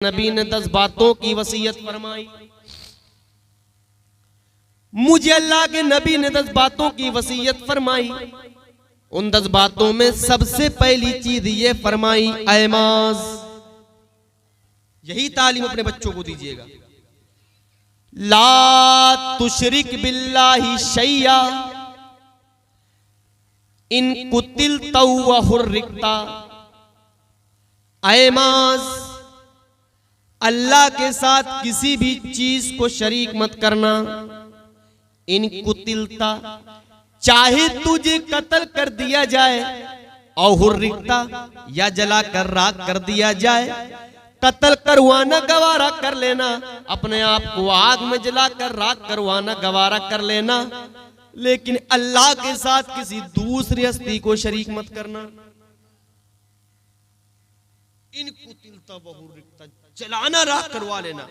नबी ने 10 बातों की वसीयत फरमाई। मुझे अल्लाह के नबी ने 10 बातों की वसीयत फरमाई। उन 10 बातों में सबसे पहली चीज ये फरमाई, ऐमाज, यही तालीम अपने बच्चों को दीजिएगा। ला तुशरिक बिल्लाहि शैया इन कुतिल तौ हुर्रिकता। ऐमाज, अल्लाह के साथ किसी भी चीज को शरीक मत करना। इन कुतिलता, चाहे तुझे कत्ल कर दिया जाए, और हुर्रिकता, या जला कर राख कर दिया जाए। कत्ल करवाना गवारा कर लेना, अपने आप को आग में जलाकर राख करवाना गवारा कर लेना, लेकिन अल्लाह के साथ किसी दूसरी हस्ती को शरीक मत करना। इन कुतिलता व हुर्रिकता, जलाना राख करवा लेना,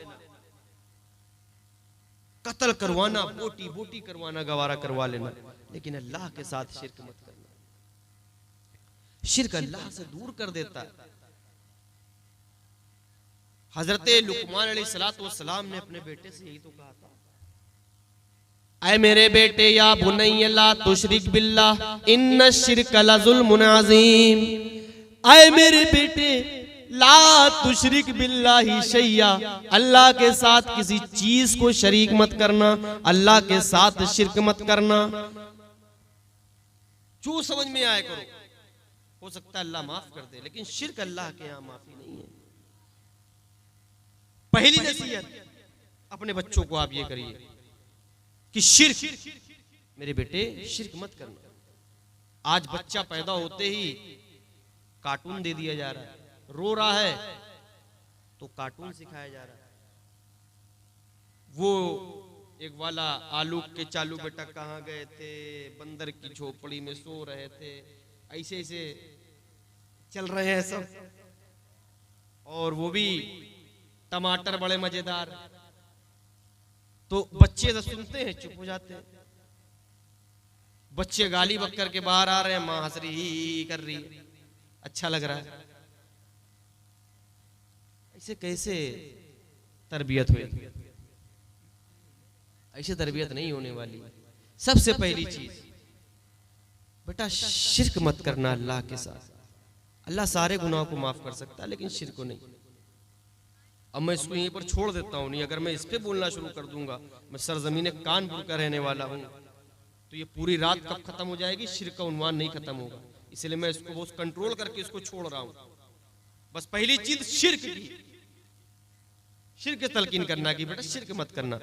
कत्ल करवाना, बोटी बोटी करवाना गवारा करवा लेना, लेकिन अल्लाह के साथ शिर्क मत करना। शिर्क अल्लाह से दूर कर देता है। हजरत लुकमान अलैहिस्सलाम ने अपने बेटे से यही तो कहा था, ऐ मेरे बेटे, या बुनैया ला तुशरिक बिल्लाह इन्न शिर्क लज़ुल्मुन अज़ीम। ऐ मेरे बेटे, ला तुशरिक बिल्लाहि शैया, अल्लाह के साथ किसी चीज को शरीक मत करना, अल्लाह के साथ शिर्क मत करना। जो समझ में आए करो, हो सकता है अल्लाह माफ कर दे, लेकिन शिर्क अल्लाह के यहां माफी नहीं है। पहली नसीहत अपने बच्चों को आप ये करिए कि शिर्क, मेरे बेटे शिर्क मत करना। आज बच्चा पैदा होते ही कार्टून दे दिया जा रहा है, रो रहा है तो कार्टून सिखाया जा रहा है। वो एक वाला आलू के चालू बेटा कहाँ गए थे, बंदर की झोपड़ी में सो रहे थे, ऐसे ऐसे चल रहे हैं सब। और वो भी टमाटर बड़े मजेदार, तो बच्चे तो सुनते हैं चुप हो जाते हैं। बच्चे गाली बक के बाहर आ रहे हैं, मां हंस रही कर रही, अच्छा लग रहा है। ऐसे कैसे तरबियत हुई? ऐसे तरबियत नहीं होने वाली। सबसे पहली चीज, बेटा शिर्क मत करना अल्लाह के साथ। अल्लाह सारे गुनाहों को माफ कर सकता है, लेकिन शिर्क को नहीं। अब मैं इसको यहीं पर छोड़ देता हूं, नहीं अगर मैं इस पे बोलना शुरू कर दूंगा, मैं सरजमीन कानपुर का रहने वाला हूं, तो ये पूरी रात कब खत्म हो जाएगी, शिर्क का उन्वान नहीं खत्म होगा। इसलिए मैं इसको बहुत कंट्रोल करके इसको छोड़ रहा हूं। बस पहली चीज शिर्क की, शिर्क तलकीन करना की, बेटा शिर्क मत करना।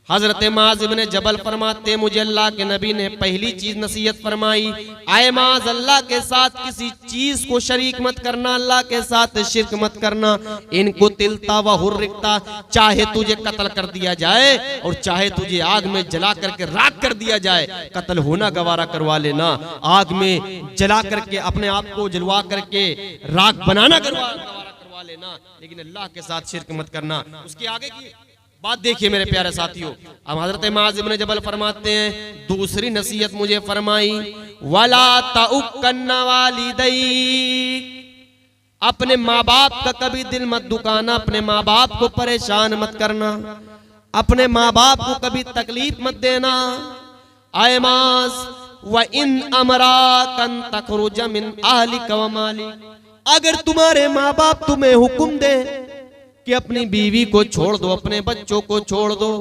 हजरत माज़ इब्न जबल फरमाते, मुझे अल्लाह के नबी ने पहली चीज नसीहत फरमाई, आए माज़, अल्लाह के साथ किसी चीज को शरीक मत करना, अल्लाह के साथ शिर्क मत करना। इनको तिलता व हुर्रिकता, चाहे तुझे कत्ल कर दिया जाए और चाहे तुझे आग में जला करके राख कर दिया जाए, कत्ल होना गवारा करवा लेना, आग में जला करके अपने आप को जलवा करके राख बनाना गवारा करवा लेना, लेकिन अल्लाह के साथ शिर्क मत करना। उसके आगे की बात देखिए मेरे प्यारे साथियों। अब हजरत माज़ इब्न जबल फरमाते हैं, दूसरी नसीहत मुझे फरमाई, वला तउक्कन्ना वालिदैक, अपने माँ बाप का कभी दिल मत दुखाना, अपने माँ बाप को परेशान मत करना, अपने माँ बाप को कभी तकलीफ मत देना। आए माज़, व इन अमराकन तखरुज मिन अहलिक व मालिक, अगर तुम्हारे माँ बाप तुम्हें हुक्म दे कि अपनी बीवी को छोड़ दो, अपने बच्चों को छोड़ दो,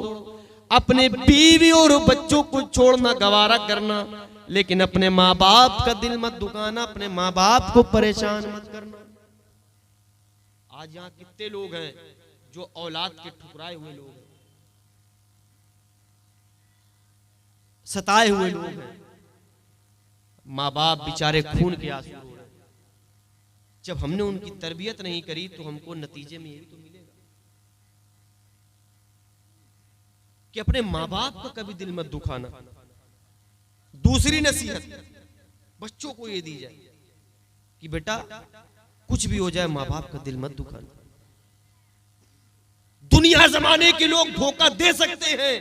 अपने बीवी और बच्चों को छोड़ना गवारा करना, लेकिन अपने माँ बाप का दिल मत दुखाना, अपने माँ बाप को परेशान मत करना। आज यहाँ कितने लोग हैं जो औलाद के ठुकराए हुए लोग हैं, सताए हुए लोग हैं, माँ बाप बेचारे खून के आंसू रो रहे हैं। जब हमने उनकी तरबियत नहीं करी तो हमको नतीजे में यही तो मिलेगा कि अपने माँ बाप का कभी दिल मत दुखाना। दूसरी नसीहत बच्चों को ये दी जाए कि बेटा कुछ भी हो जाए, माँ बाप का दिल मत दुखाना। दुनिया जमाने के लोग धोखा दे सकते हैं,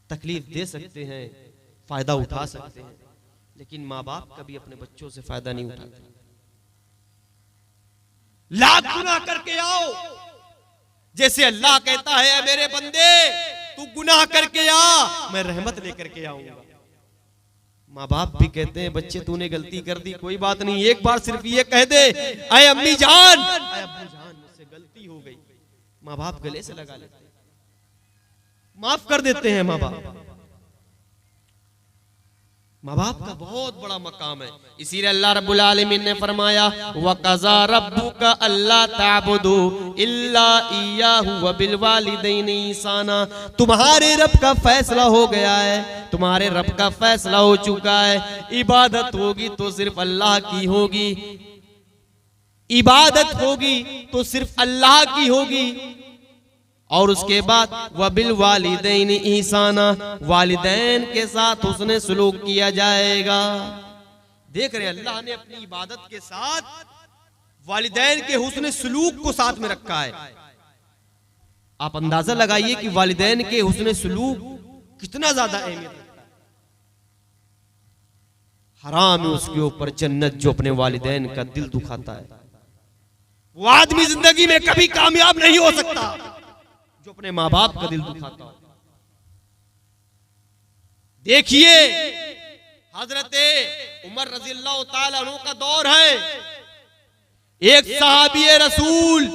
तकलीफ दे सकते हैं, फायदा उठा सकते हैं, लेकिन माँ बाप कभी अपने बच्चों से फायदा नहीं उठाते। लाख गुनाह करके आओ, जैसे अल्लाह कहता है मेरे बंदे तू गुनाह करके आ, मैं रहमत लेकर के आऊंगा। माँ बाप भी कहते हैं बच्चे तूने गलती कर दी, कोई बात नहीं, एक बार सिर्फ ये कह दे अय अम्मी जान, अय अब्बू जान, मुझसे गलती हो गई। माँ बाप गले से लगा लेते हैं, माफ कर देते हैं। माँ बाप का बहुत बड़ा मकाम है। इसीलिए अल्लाह रब्बुल आलमीन ने फरमाया वक़ज़ा रब्बुका अल्ला ताबुदू इल्ला इय्याहु व बिल वालिदैनि ihसाना। तुम्हारे रब का फैसला हो गया है, तुम्हारे रब का फैसला हो चुका है, इबादत होगी तो सिर्फ अल्लाह की होगी, इबादत होगी तो सिर्फ अल्लाह की होगी। और उसके बाद वबिल वालिदैन ihसाना, वालिदैन के साथ उसने सलूक किया जाएगा। देख रहे हैं अल्लाह ने अपनी इबादत के साथ वालिदैन के हुस्न सलूक को साथ में रखा है। आप अंदाजा लगाइए कि वालिदैन के हुस्न सलूक कितना ज्यादा अहमियत रखता है। हराम है उसके ऊपर जन्नत जो अपने वालिदैन का दिल दुखाता है। वो आदमी जिंदगी में कभी कामयाब नहीं हो सकता जो अपने माँ बाप का दिल दुखाता हो। देखिए हजरते उमर रज़ियल्लाहु ताला अन्हु का दौर है, एक सहाबी रसूल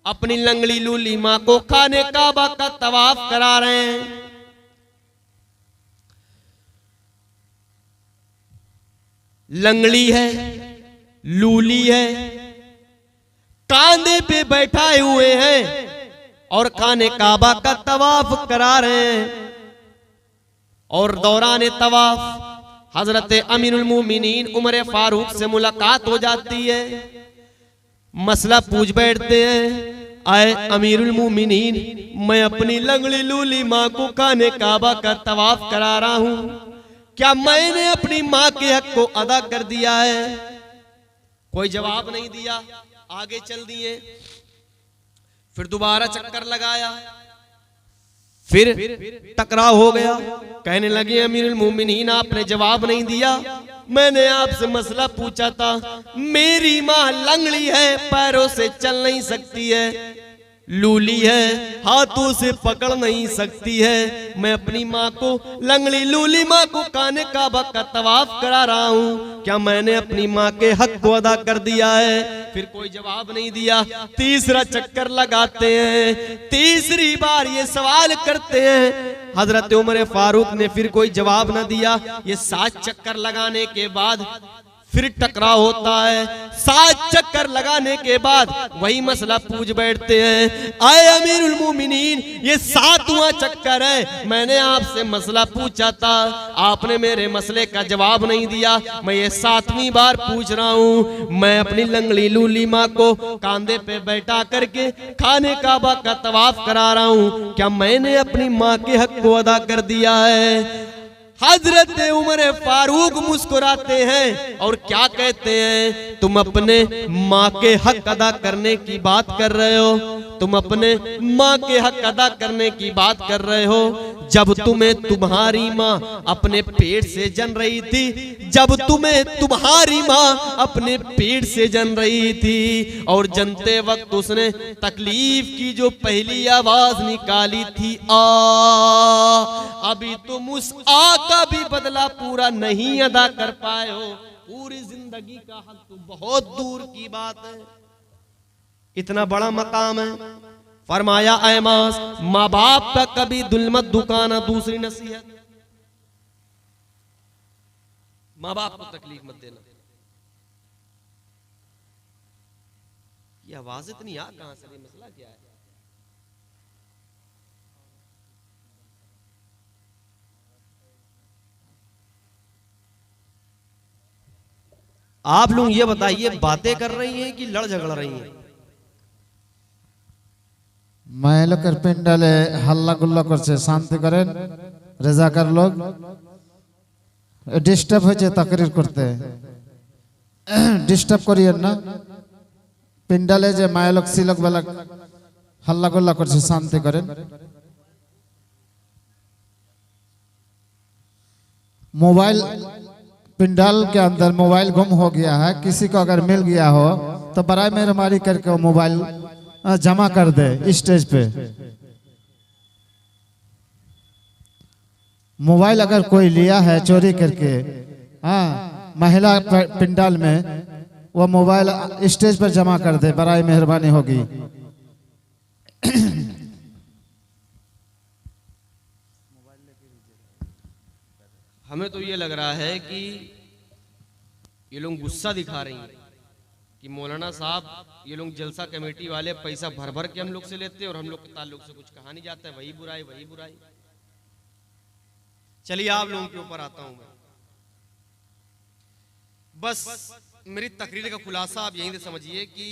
अपनी लंगड़ी लूली माँ को खाने काबा का तवाफ करा रहे हैं। लंगड़ी है, लूली है, कांधे पे बैठाए हुए हैं और खाने काबा का तवाफ करा रहे हैं। और दौरान तवाफ हजरत अमीरुल मोमिनीन उमर फारूक से मुलाकात हो जाती है। मसला पूछ बैठते हैं, आए अमीरुल मोमिनीन, मैं अपनी लंगड़ी लूली माँ को खाने काबा का तवाफ करा रहा हूं, क्या मैंने अपनी माँ के हक को अदा कर दिया है? कोई जवाब नहीं दिया, आगे चल दिए। फिर दोबारा चक्कर लगाया, फिर टकराव हो गया। कहने लगे अमीरुल मोमिनीन आपने जवाब नहीं दिया, मैंने आपसे मसला पूछा था। मेरी माँ लंगड़ी है, पैरों से चल नहीं सकती है, लूली है, हाथों से पकड़ नहीं सकती है। मैं अपनी माँ को, लंगड़ी लूली माँ को खाने काबा का तवाफ करा रहा हूँ, क्या मैंने अपनी माँ के हक को अदा कर दिया है? फिर कोई जवाब नहीं दिया। तीसरा चक्कर लगाते हैं, तीसरी बार ये सवाल करते हैं। हजरत उमर फारूक ने फिर कोई जवाब न दिया। ये 7 चक्कर लगाने के बाद फिर टकराव होता है। 7 चक्कर लगाने के बाद वही मसला पूछ बैठते हैं, आए अमीरुल मोमिनीन ये 7वां चक्कर है, मैंने आपसे मसला पूछा था, आपने मेरे मसले का जवाब नहीं दिया, मैं ये 7वीं बार पूछ रहा हूँ। मैं अपनी लंगड़ी लूली माँ को कांधे पे बैठा करके खाने काबा का तवाफ करा रहा हूँ, क्या मैंने अपनी माँ के हक को अदा कर दिया है? हजरत उमर फारूक मुस्कुराते हैं और क्या कहते हैं, तुम अपने माँ के हक अदा करने की बात कर रहे हो, तुम अपने माँ के हक अदा करने की बात कर रहे हो। जब तुम्हें तुम्हारी माँ अपने पेट से जन रही थी, जब तुम्हें तुम्हारी माँ अपने पेट से जन रही थी और जनते वक्त उसने तकलीफ की जो पहली आवाज निकाली थी आ, अभी तुम उस आ का भी बदला पूरा नहीं अदा कर पाए हो। पूरी जिंदगी का हक तो बहुत दूर की बात है, इतना बड़ा मकाम है। फरमाया ऐमास, माँ बाप का कभी दिल मत दुखाना। दूसरी नसीहत, माँ बाप को तकलीफ मत देना। ये आवाज इतनी आ कहां से, मसला क्या है? आप लोग ये बताइए, बातें कर रही हैं कि लड़ झगड़ रही हैं? मैं लोग पिंडाले हल्ला गुल्ला करছে, शांति करें। रेजाकार लोग डिस्टर्ब হয়েছে तकरीर करते, डिस्टर्ब करिए ना। पिंडाले जे मायलोक सिलक वाला हल्ला गुल्ला करছে, शांति करें। मोबाइल पिंडाल के अंदर मोबाइल गुम हो गया है, किसी को अगर मिल गया हो तो बराए मेहरबानी करके वो मोबाइल जमा कर दे स्टेज पे। मोबाइल अगर कोई लिया है चोरी करके, हाँ, महिला पिंडाल में, वो मोबाइल स्टेज पर जमा कर दे, बराए मेहरबानी होगी। हमें तो ये लग रहा है कि ये लोग गुस्सा दिखा रही हैं कि मौलाना साहब, ये लोग जलसा कमेटी वाले पैसा भर भर के हम लोग से लेते हैं और हम लोग के ताल्लुक से कुछ कहा नहीं जाता है, वही बुराई वही बुराई। चलिए आप लोगों के ऊपर आता हूं मैं। बस मेरी तकरीर का खुलासा आप यहीं से समझिए कि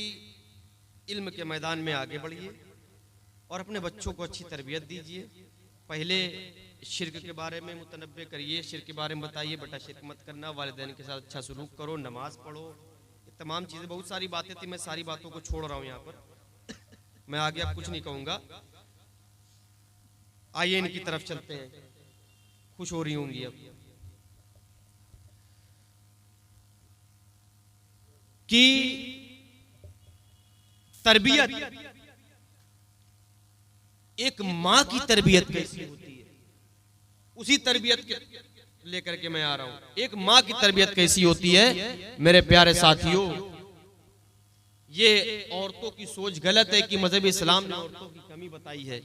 इल्म के मैदान में आगे बढ़िए और अपने बच्चों को अच्छी तरबियत दीजिए। पहले शिर्क के बारे में मुतनब्बे करिए, शिर्क के बारे में बताइए, बेटा शिर्क मत करना, वालिदैन के साथ अच्छा सलूक करो, नमाज पढ़ो, ये तमाम चीज़ें, बहुत सारी बातें थी, मैं सारी बातों को छोड़ रहा हूँ यहाँ पर। मैं आगे अब कुछ नहीं कहूँगा। आइए इनकी तरफ चलते हैं, खुश हो रही होंगी अब कि तरबियत, एक माँ की तरबियत कैसी होती है, उसी तरबियत के लेकर के मैं आ रहा हूं। एक माँ की तरबियत कैसी होती है मेरे प्यारे साथियों। ये औरतों की सोच गलत है कि मजहब इस्लाम ने औरतों की कमी बताई है।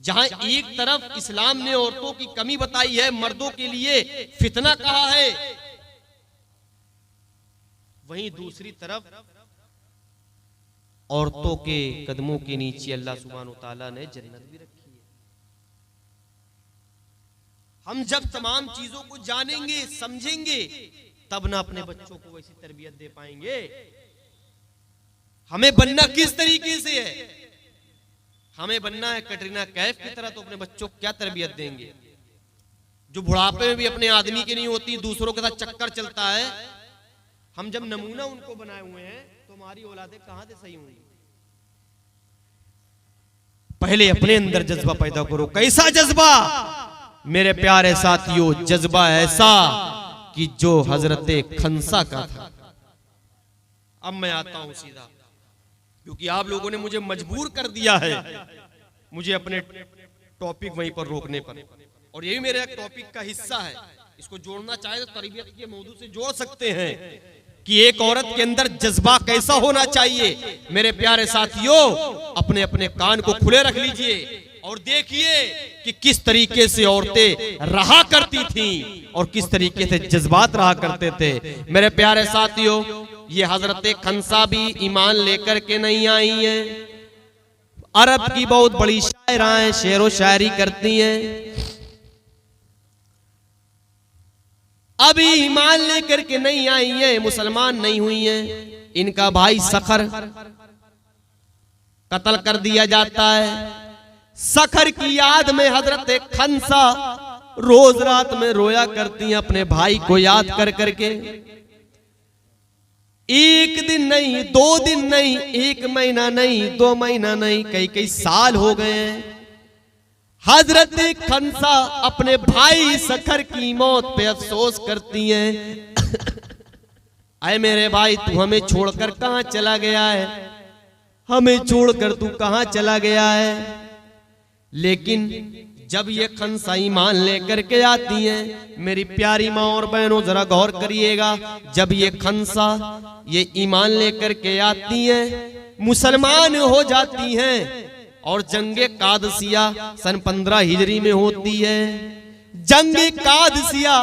जहां एक तरफ इस्लाम ने औरतों की कमी बताई है, मर्दों के लिए फितना कहा है, वहीं दूसरी तरफ औरतों के कदमों के नीचे अल्लाह सुब्हानहू तआला ने जन्नत भी रखी है। हम जब तमाम चीजों को जानेंगे समझेंगे तब ना अपने बच्चों को वैसी तरबियत दे पाएंगे। हमें बनना किस तरीके से है, हमें बनना है कटरीना कैफ की तरह, तो अपने बच्चों को क्या तरबियत देंगे। जो बुढ़ापे में भी अपने आदमी की नहीं होती, दूसरों के साथ चक्कर चलता है। हम जब नमूना उनको बनाए हुए हैं तो हमारी औलादें कहां से सही होंगी। पहले अपने अंदर जज्बा पैदा करो। कैसा जज्बा मेरे प्यारे साथियों? जज्बा ऐसा कि जो हजरत खंसा का था। अब मैं आता हूं सीधा, क्योंकि आप लोगों ने मुझे मजबूर कर दिया है मुझे अपने टॉपिक वहीं पर रोकने पर, और यही मेरे एक टॉपिक का हिस्सा है। इसको जोड़ना चाहे तो तरबियत के मौजू से जोड़ सकते हैं कि एक औरत के अंदर जज्बा कैसा होना चाहिए। मेरे प्यारे साथियों, अपने अपने कान को खुले रख लीजिए और देखिए कि किस तरीके से औरतें रहा करती थीं और किस तरीके से जज्बात रहा करते थे। मेरे प्यारे साथियों, ये हजरत खंसा भी ईमान लेकर के नहीं आई हैं। अरब की बहुत बड़ी शायराएं शेरो शायरी करती हैं, अभी ईमान लेकर के नहीं आई हैं, मुसलमान नहीं हुई हैं। इनका भाई सखर कत्ल कर दिया जाता है। सखर की याद में हजरत खंसा रोज रात में रोया करती हैं अपने भाई को याद कर करके। एक दिन नहीं, 2 दिन नहीं, 1 महीना नहीं, 2 महीना नहीं, कई कई साल हो गए हैं। हजरत खंसा अपने भाई सखर की मौत पे अफसोस करती हैं। अरे मेरे भाई, तू हमें छोड़कर कहां चला गया है, हमें छोड़कर तू कहां चला गया है। लेकिन जब ये खंसा ईमान लेकर के आती हैं, मेरी प्यारी माँ और बहनों जरा गौर करिएगा, जब ये खंसा ये ईमान लेकर के आती हैं, मुसलमान हो जाती हैं, और जंगे कादसिया सन 15 हिजरी में होती है। जंगे कादसिया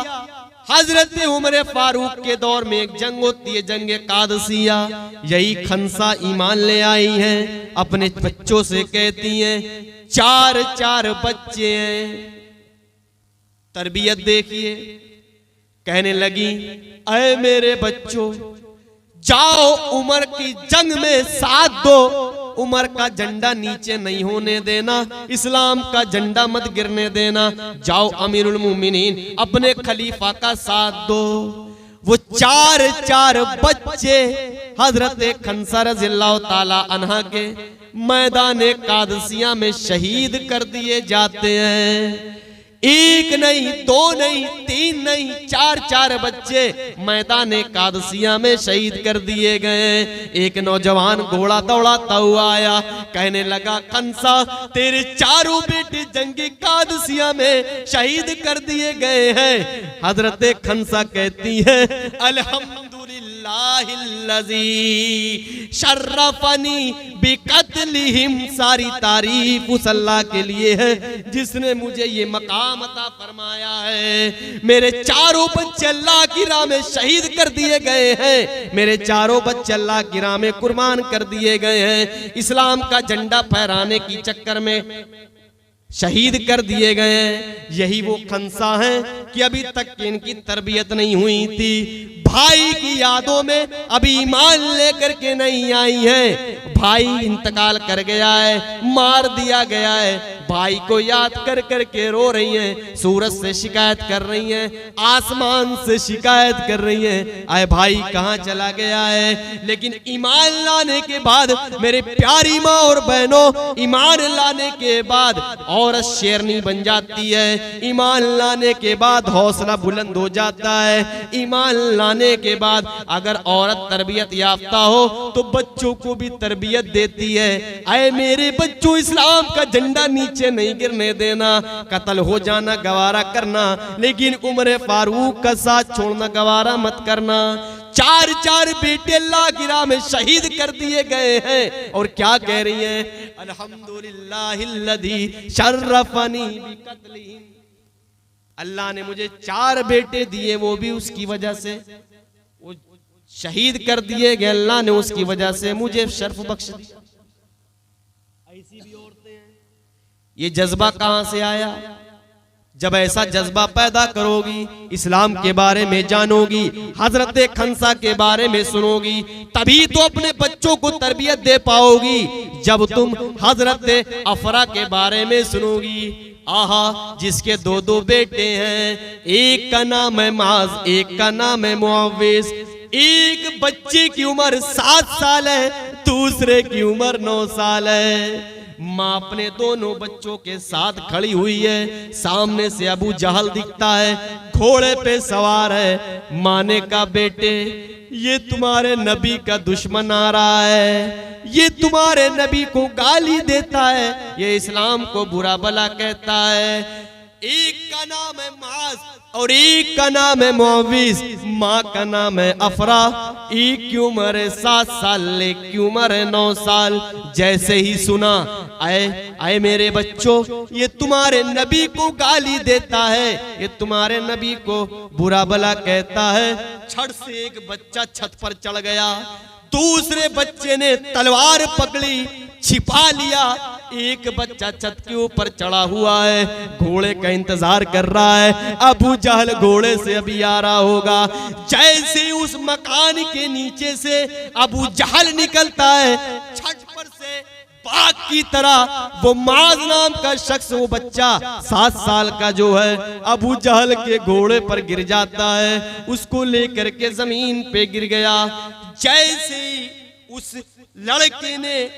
हजरत उमर फारूक के दौर में एक जंग होती है, जंगे कादसिया। यही खंसा ईमान ले आई हैं, अपने बच्चों से कहती हैं, 4 बच्चे हैं, तरबियत देखिए। कहने लगी, अय मेरे बच्चों, जाओ उमर की जंग में साथ दो, उमर का झंडा नीचे नहीं होने देना, इस्लाम का झंडा मत गिरने देना। जाओ अमीरुल मोमिनीन अपने खलीफा का साथ दो। वो 4 बच्चे हजरत खंसा रज़ियल्लाहु ताला अन्हा के मैदान कादसिया में शहीद कर दिए जाते हैं। एक नहीं, दो नहीं, तीन नहीं, चार चार बच्चे मैदान कादसिया में शहीद कर दिए गए। एक नौजवान घोड़ा दौड़ाता हुआ आया, कहने लगा खंसा तेरे चारों बेटे जंगे कादसिया में शहीद कर दिए गए हैं। हजरत खंसा कहती है अल्हम्दुलिल्लाहिल्लज़ी शर्रफनी बिकत्लिहिम, सारी तारीफ उस अल्लाह के लिए है जिसने मुझे ये मकाम अता फरमाया है। मेरे चारों बच्चे अल्लाह की राह में शहीद कर दिए गए हैं, मेरे चारों बच्चे अल्लाह की राह में कुर्बान कर दिए गए हैं। इस्लाम का झंडा फहराने की चक्कर में शहीद कर दिए गए हैं। यही वो खंसा हैं कि अभी तक इनकी तरबियत नहीं हुई थी, भाई की यादों में अभी ईमान लेकर के नहीं आई है। भाई इंतकाल कर गया है, मार दिया गया है, भाई को याद कर कर के रो रही हैं, सूरज से शिकायत कर रही हैं, आसमान से शिकायत कर रही हैं, आए भाई कहाँ चला गया है। लेकिन ईमान लाने के बाद मेरे प्यारी माँ और बहनों, ईमान लाने के बाद औरत शेरनी बन जाती है, ईमान लाने के बाद हौसला बुलंद हो जाता है, ईमान लाने के बाद अगर औरत तरबियत याफ्ता हो तो बच्चों को भी तरबियत देती है। आए मेरे बच्चों, इस्लाम का झंडा नीचे नहीं गिरने देना, कत्ल हो जाना गवारा करना, लेकिन उम्र फारूक का साथ छोड़ना गवारा मत करना। चार चार बेटे अल्लाह की राह में शहीद कर दिए गए हैं और क्या कह रही हैं, अल्हम्दुलिल्लाहिल्लज़ी शर्रफनी बिकत्लिहिम, अल्लाह ने मुझे चार बेटे दिए, वो भी उसकी वजह से, वो शहीद कर दिए गए, अल्लाह ने उसकी वजह से मुझे शर्फ बख्श दिया। ऐसी भी औरतें हैं। ये जज्बा कहां से आया? जब ऐसा जज्बा पैदा करोगी, इस्लाम के बारे में जानोगी, हजरत खंसा के बारे में सुनोगी, तभी तो अपने बच्चों को तरबियत दे पाओगी। जब तुम हजरत अफरा के बारे में सुनोगी, आहा जिसके दो दो बेटे हैं, एक का नाम है माज, एक का नाम है मुअव्विस, एक बच्चे की उम्र 7 साल है, दूसरे की उम्र 9 साल है। माँ अपने दोनों बच्चों के साथ खड़ी हुई है, सामने से अबू जहल दिखता है, घोड़े पे सवार है। माँ ने कहा बेटे ये तुम्हारे नबी का दुश्मन आ रहा है, ये तुम्हारे नबी को गाली देता है, ये इस्लाम को बुरा भला कहता है। एक का नाम है माज और एक का नाम है मुअव्विस, माँ का नाम है अफरा, एक की उम्र है 7 साल, एक की उम्र है 9 साल। जैसे ही सुना, आए मेरे बच्चों, ये तुम्हारे नबी को गाली देता है, ये तुम्हारे नबी को बुरा भला कहता है। छड़ से एक बच्चा छत पर चढ़ गया, दूसरे बच्चे ने तलवार पकड़ी, छिपा लिया, एक बच्चा छत के ऊपर चढ़ा हुआ है, घोड़े का इंतजार कर रहा है। अबू जहल घोड़े से अभी आ रहा होगा। जैसे उस मकान के नीचे से अबू जहल निकलता है, छत पर से बाघ की तरह वो माज नाम का शख्स, वो बच्चा 7 साल का जो है, अबू जहल के घोड़े पर गिर जाता है, उसको लेकर के जमीन पे गिर गया। जैसे उस लड़के ने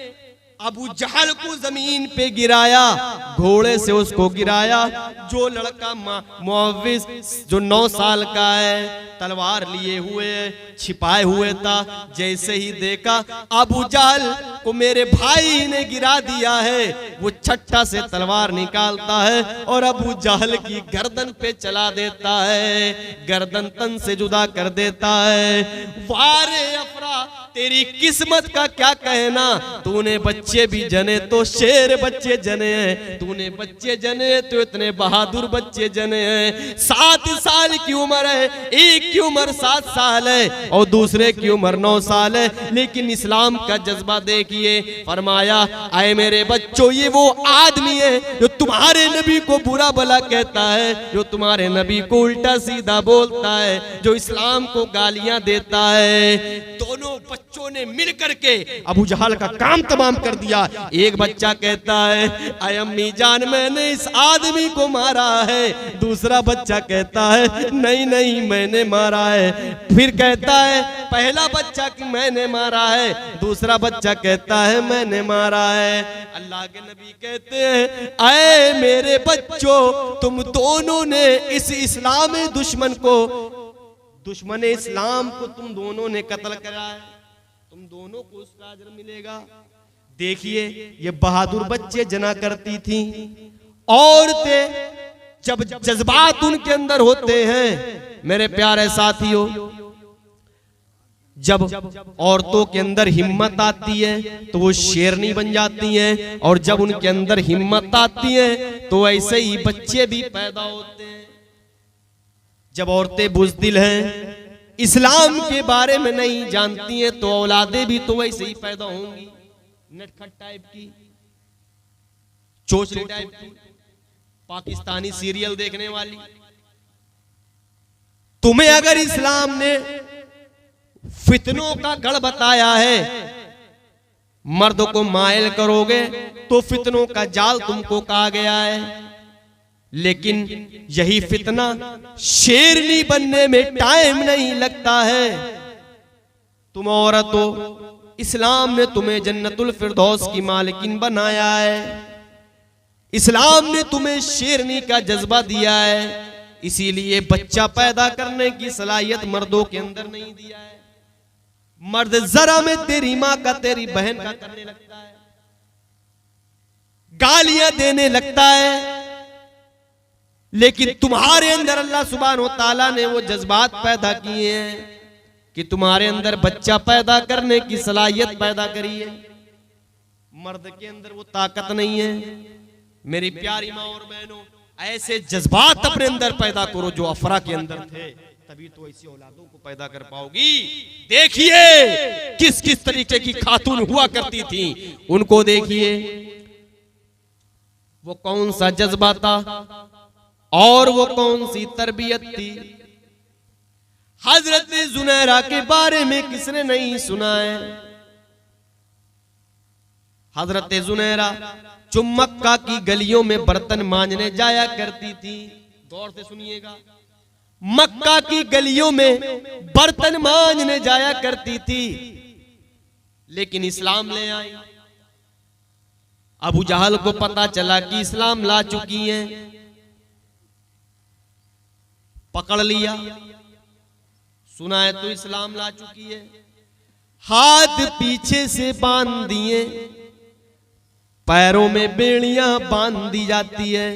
अबू जहल को जमीन पे गिराया, घोड़े से उसको गिराया, जो लड़का मुअव्विस जो 9 साल का है, तलवार लिए हुए छिपाए हुए था, जैसे ही देखा अबू जहल को मेरे भाई ने गिरा दिया है, वो छट्टा से तलवार निकालता है और अबू जहल की गर्दन पे चला देता है, गर्दन तन से जुदा कर देता है। वारे अफरा, तेरी किस्मत का क्या कहना, तूने बच्चे भी जने तो शेर बच्चे जने हैं, तूने बच्चे जने तो इतने बहादुर बच्चे जने हैं। 7 साल की उम्र है, एक की उम्र 7 साल है और दूसरे की उम्र 9 साल है, लेकिन इस्लाम का जज्बा देखिए। फरमाया आए मेरे बच्चों, ये वो आदमी है जो तुम्हारे नबी को बुरा भला कहता है, जो तुम्हारे नबी को उल्टा सीधा बोलता है, जो इस्लाम को गालियां देता है। दोनों बच्चों ने मिल करके अबू जहल का काम तमाम कर दिया। एक बच्चा कहता है अय अम्मी जान मैंने इस आदमी को मारा है। दूसरा बच्चा कहता है नहीं नहीं मैंने मारा है। फिर कहता है पहला बच्चा कि मैंने मारा है, दूसरा बच्चा कहता है मैंने मारा है। अल्लाह के नबी कहते हैं अय मेरे बच्चों तुम दोनों ने इस इस्लामी दुश्मन को, दुश्मन इस्लाम को तुम दोनों ने कत्ल करा है, तुम दोनों को उसका अजर मिलेगा। देखिए ये बहादुर बच्चे जना करती थी। औरतें जब जज्बात उनके अंदर होते हैं मेरे प्यारे साथियों, जब औरतों के अंदर हिम्मत आती है तो वो शेरनी बन जाती हैं, और जब उनके अंदर हिम्मत आती है तो ऐसे ही बच्चे भी पैदा होते हैं। जब औरतें बुज़दिल हैं, इस्लाम के बारे में नहीं जानती हैं, तो औलादे भी तो वैसे ही पैदा होंगी, नटखट टाइप की, चोचली टाइप की, पाकिस्तानी सीरियल देखने वाली। तुम्हें अगर इस्लाम ने फितनों का गढ़ बताया है, मर्द को मायल करोगे तो फितनों का जाल तुमको कहा गया है। लेकिन यही फितना शेरनी बनने में टाइम नहीं लगता है। तुम औरत हो, इस्लाम ने तुम्हें जन्नतुल फिरदौस की मालिकिन बनाया है। इस्लाम ने तुम्हें शेरनी का जज्बा दिया है, इसीलिए बच्चा पैदा करने की सलाहियत मर्दों के अंदर नहीं दिया है। मर्द जरा में तेरी माँ का तेरी बहन का करने लगता है, गालियां देने लगता है। लेकिन तुम्हारे अंदर अल्लाह सुब्हानहू व तआला ने वो जज्बात पैदा किए हैं कि तुम्हारे अंदर बच्चा पैदा करने की सलाहियत पैदा करी है। मर्द के अंदर वो ताकत नहीं है। मेरी प्यारी माँ और बहनों, ऐसे जज्बात अपने अंदर पैदा करो जो अफरा के अंदर थे, तभी तो ऐसी औलादों को पैदा कर पाओगी। देखिए किस किस तरीके की खातून हुआ करती थी, उनको देखिए वो कौन सा जज्बा था और वो कौन सी तरबियत थी। हजरत जुनैरा के बारे में किसने नहीं सुना है। हजरत जुनैरा जो मक्का की गलियों में बर्तन मांजने जाया करती थी, गौर से सुनिएगा, मक्का की गलियों में बर्तन मांजने जाया करती थी, लेकिन इस्लाम ले आई। अबू जहल को पता चला कि इस्लाम ला चुकी हैं, पकड़ लिया, सुना है तो इस्लाम ला चुकी है, हाथ पीछे से बांध दिए, पैरों में बेड़ियां बांध दी जाती है।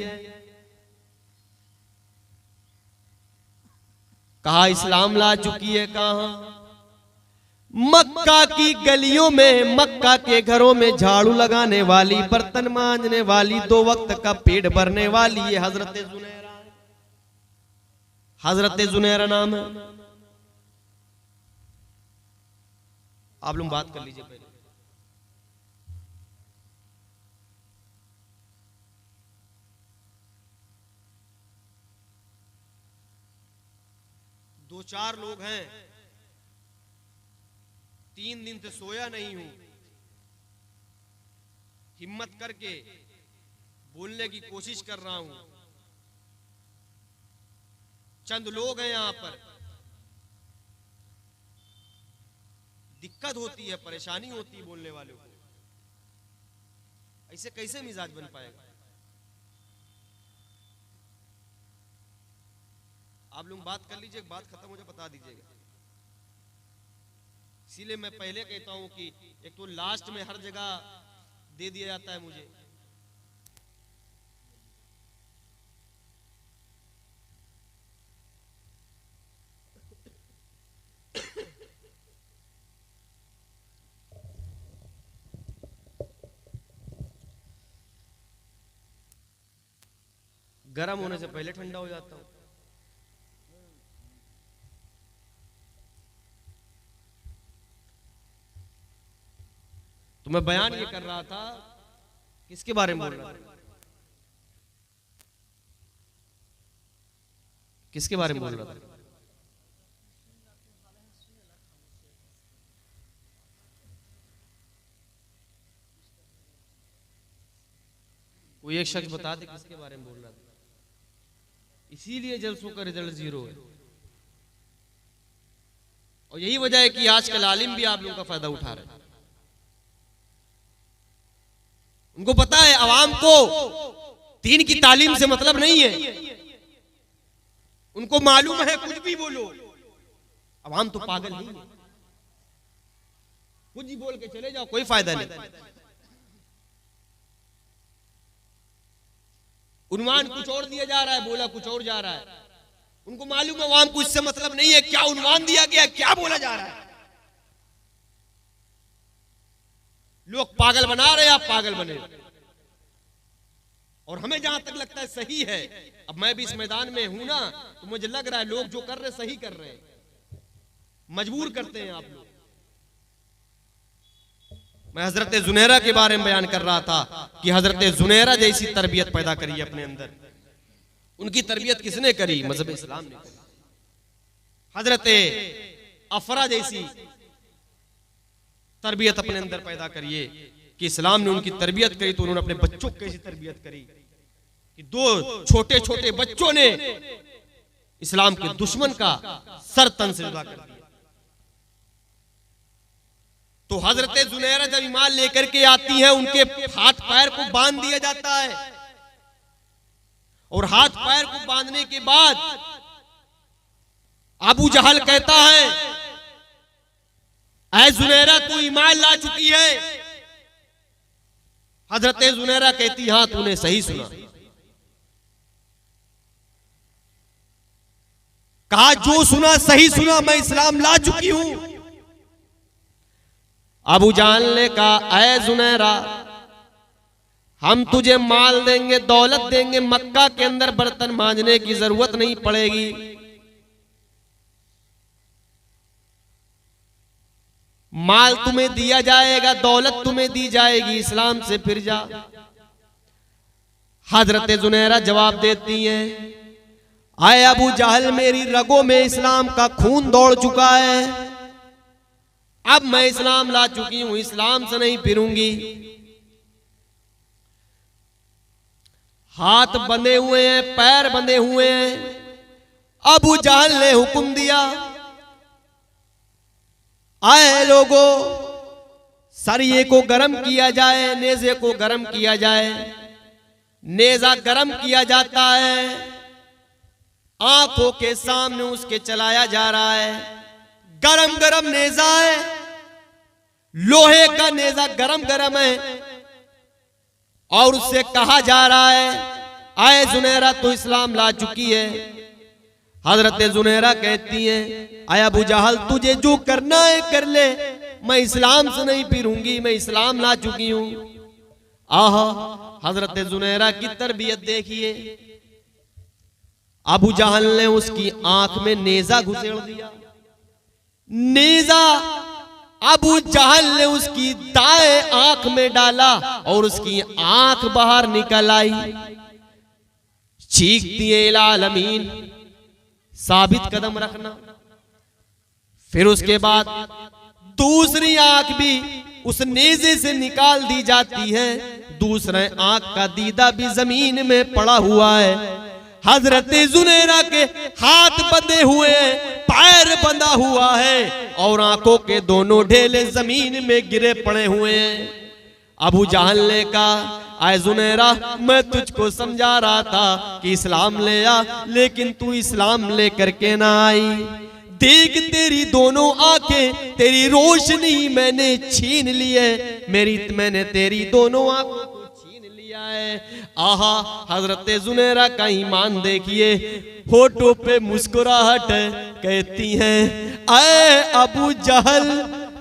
कहा इस्लाम ला चुकी है, कहा मक्का की गलियों में, मक्का के घरों में झाड़ू लगाने वाली, बर्तन मांजने वाली, 2 वक्त का पेट भरने वाली, ये हजरत जुनैरा, हजरत जुनैरा नाम है। आप लोग बात कर लीजिए पहले। दो चार लोग हैं, 3 दिन से सोया नहीं हूं, हिम्मत करके बोलने की कोशिश कर रहा हूं। चंद लोग हैं यहां पर, दिक्कत होती है, परेशानी होती है बोलने वालों को, ऐसे कैसे मिजाज बन पाएगा। आप लोग बात कर लीजिए, बात खत्म हो जाए बता दीजिएगा। इसीलिए मैं पहले कहता हूं कि एक तो लास्ट में हर जगह दे दिया जाता है मुझे। गर्म होने से पहले ठंडा हो जाता हूं। तो मैं बयान ये कर रहा था, किसके बारे में बोल रहा था, किसके बारे में बोल रहा था। कोई एक शख्स बता दे किसके बारे में बोल रहा था। इसीलिए जलसों का रिजल्ट 0 है। और यही वजह है कि आजकल आलिम भी आप लोगों का फायदा उठा रहे हैं। उनको पता है अवाम को दीन की तालीम से मतलब नहीं है। उनको मालूम है कुछ भी बोलो, अवाम तो पागल नहीं है, कुछ ही बोल के चले जाओ, कोई फायदा नहीं। उन्वान कुछ और दिया जा रहा है, बोला कुछ और जा रहा है। उनको मालूम है अवाम को इससे मतलब नहीं है, क्या उन्वान दिया गया, क्या बोला जा रहा है। लोग पागल बना रहे हैं, आप पागल बने। और हमें जहां तक लगता है सही है, अब मैं भी इस मैदान में हूं ना, तो मुझे लग रहा है लोग जो कर रहे हैं सही कर रहे हैं, मजबूर करते हैं आप लोग। मैं हजरत जुनैरा के बारे में बयान कर रहा था कि हजरत जुनैरा जैसी तरबियत पैदा करी अपने अंदर। उनकी तरबियत किसने करी? मजहब इस्लाम ने करी। हजरत अफरा जैसी तरबियत अपने अंदर पैदा करिए कि इस्लाम ने उनकी तरबियत करी, तो उन्होंने अपने बच्चों की कैसी तरबियत करी कि 2 छोटे छोटे बच्चों ने इस्लाम के दुश्मन का सर तन से जुदा कर दिया। तो हजरत जुनैरा जब ईमान लेकर के आती हैं, उनके हाथ पैर को बांध दिया जाता है, और हाथ पैर को बांधने के बाद अबू जहल कहता है, ऐ जुनैरा तू ईमान ला चुकी है। हजरत जुनैरा कहती हां तूने सही सुना। कहा जो सुना सही सुना, मैं इस्लाम ला चुकी हूं। अबू जान ने कहा ऐ जुनैरा हम तुझे माल देंगे, दौलत देंगे, मक्का के अंदर बर्तन मांजने की जरूरत नहीं पड़ेगी। माल तुम्हें दिया जाएगा, दौलत तुम्हें दी जाएगी, इस्लाम से फिर जा। हजरत जुनैरा जवाब देती हैं, आए अबू जहल मेरी रगों में इस्लाम का खून दौड़ चुका है, अब मैं इस्लाम ला चुकी हूं, इस्लाम से नहीं फिरूंगी। हाथ बंधे हुए हैं, पैर बंधे हुए हैं। अबू जहल ने हुक्म दिया, आए लोगों सरिये को गरम किया जाए, नेज़े को गरम किया जाए। नेज़ा गरम किया जाता है, आंखों के सामने उसके चलाया जा रहा है। गरम गरम नेज़ा है, लोहे का नेज़ा गरम गरम है, और उससे कहा जा रहा है आए जुनैरा तो इस्लाम ला चुकी है। हजरत जुनैरा कहती है, आए अबू जहल तुझे जो करना है कर ले, मैं इस्लाम से नहीं फिरूंगी, मैं इस्लाम ला चुकी हूं। आहा हजरत जुनैरा की तरबियत देखिए। अबू जहल ने उसकी आंख में नेज़ा घुसेड़ दिया। नेज़ा अबू जहल ने उसकी दाएं आंख में डाला और उसकी आंख बाहर निकल आई। चीखती है इला आलमीन, साबित कदम रखना। फिर उसके बाद दूसरी आंख भी उस नेज़े से निकाल दी जाती है। दूसरे आंख का दीदा भी जमीन में पड़ा हुआ है। हजरत जुनैरा के हाथ बंधे हुए हैं, पैर बंधा हुआ है, और आंखों के दोनों ढेले जमीन में गिरे पड़े हुए हैं। अबू जहल ने कहा, आए जुनैरा मैं तुझको समझा रहा था कि इस्लाम ले आ, लेकिन तू इस्लाम लेकर के ना आई। देख तेरी दोनों आंखें, तेरी रोशनी मैंने छीन ली है, मैंने तेरी दोनों आंखों को छीन लिया है। आहा हजरत जुनैरा का ईमान देखिए, होठों पे मुस्कुराहट कहती हैं, आए अबू जहल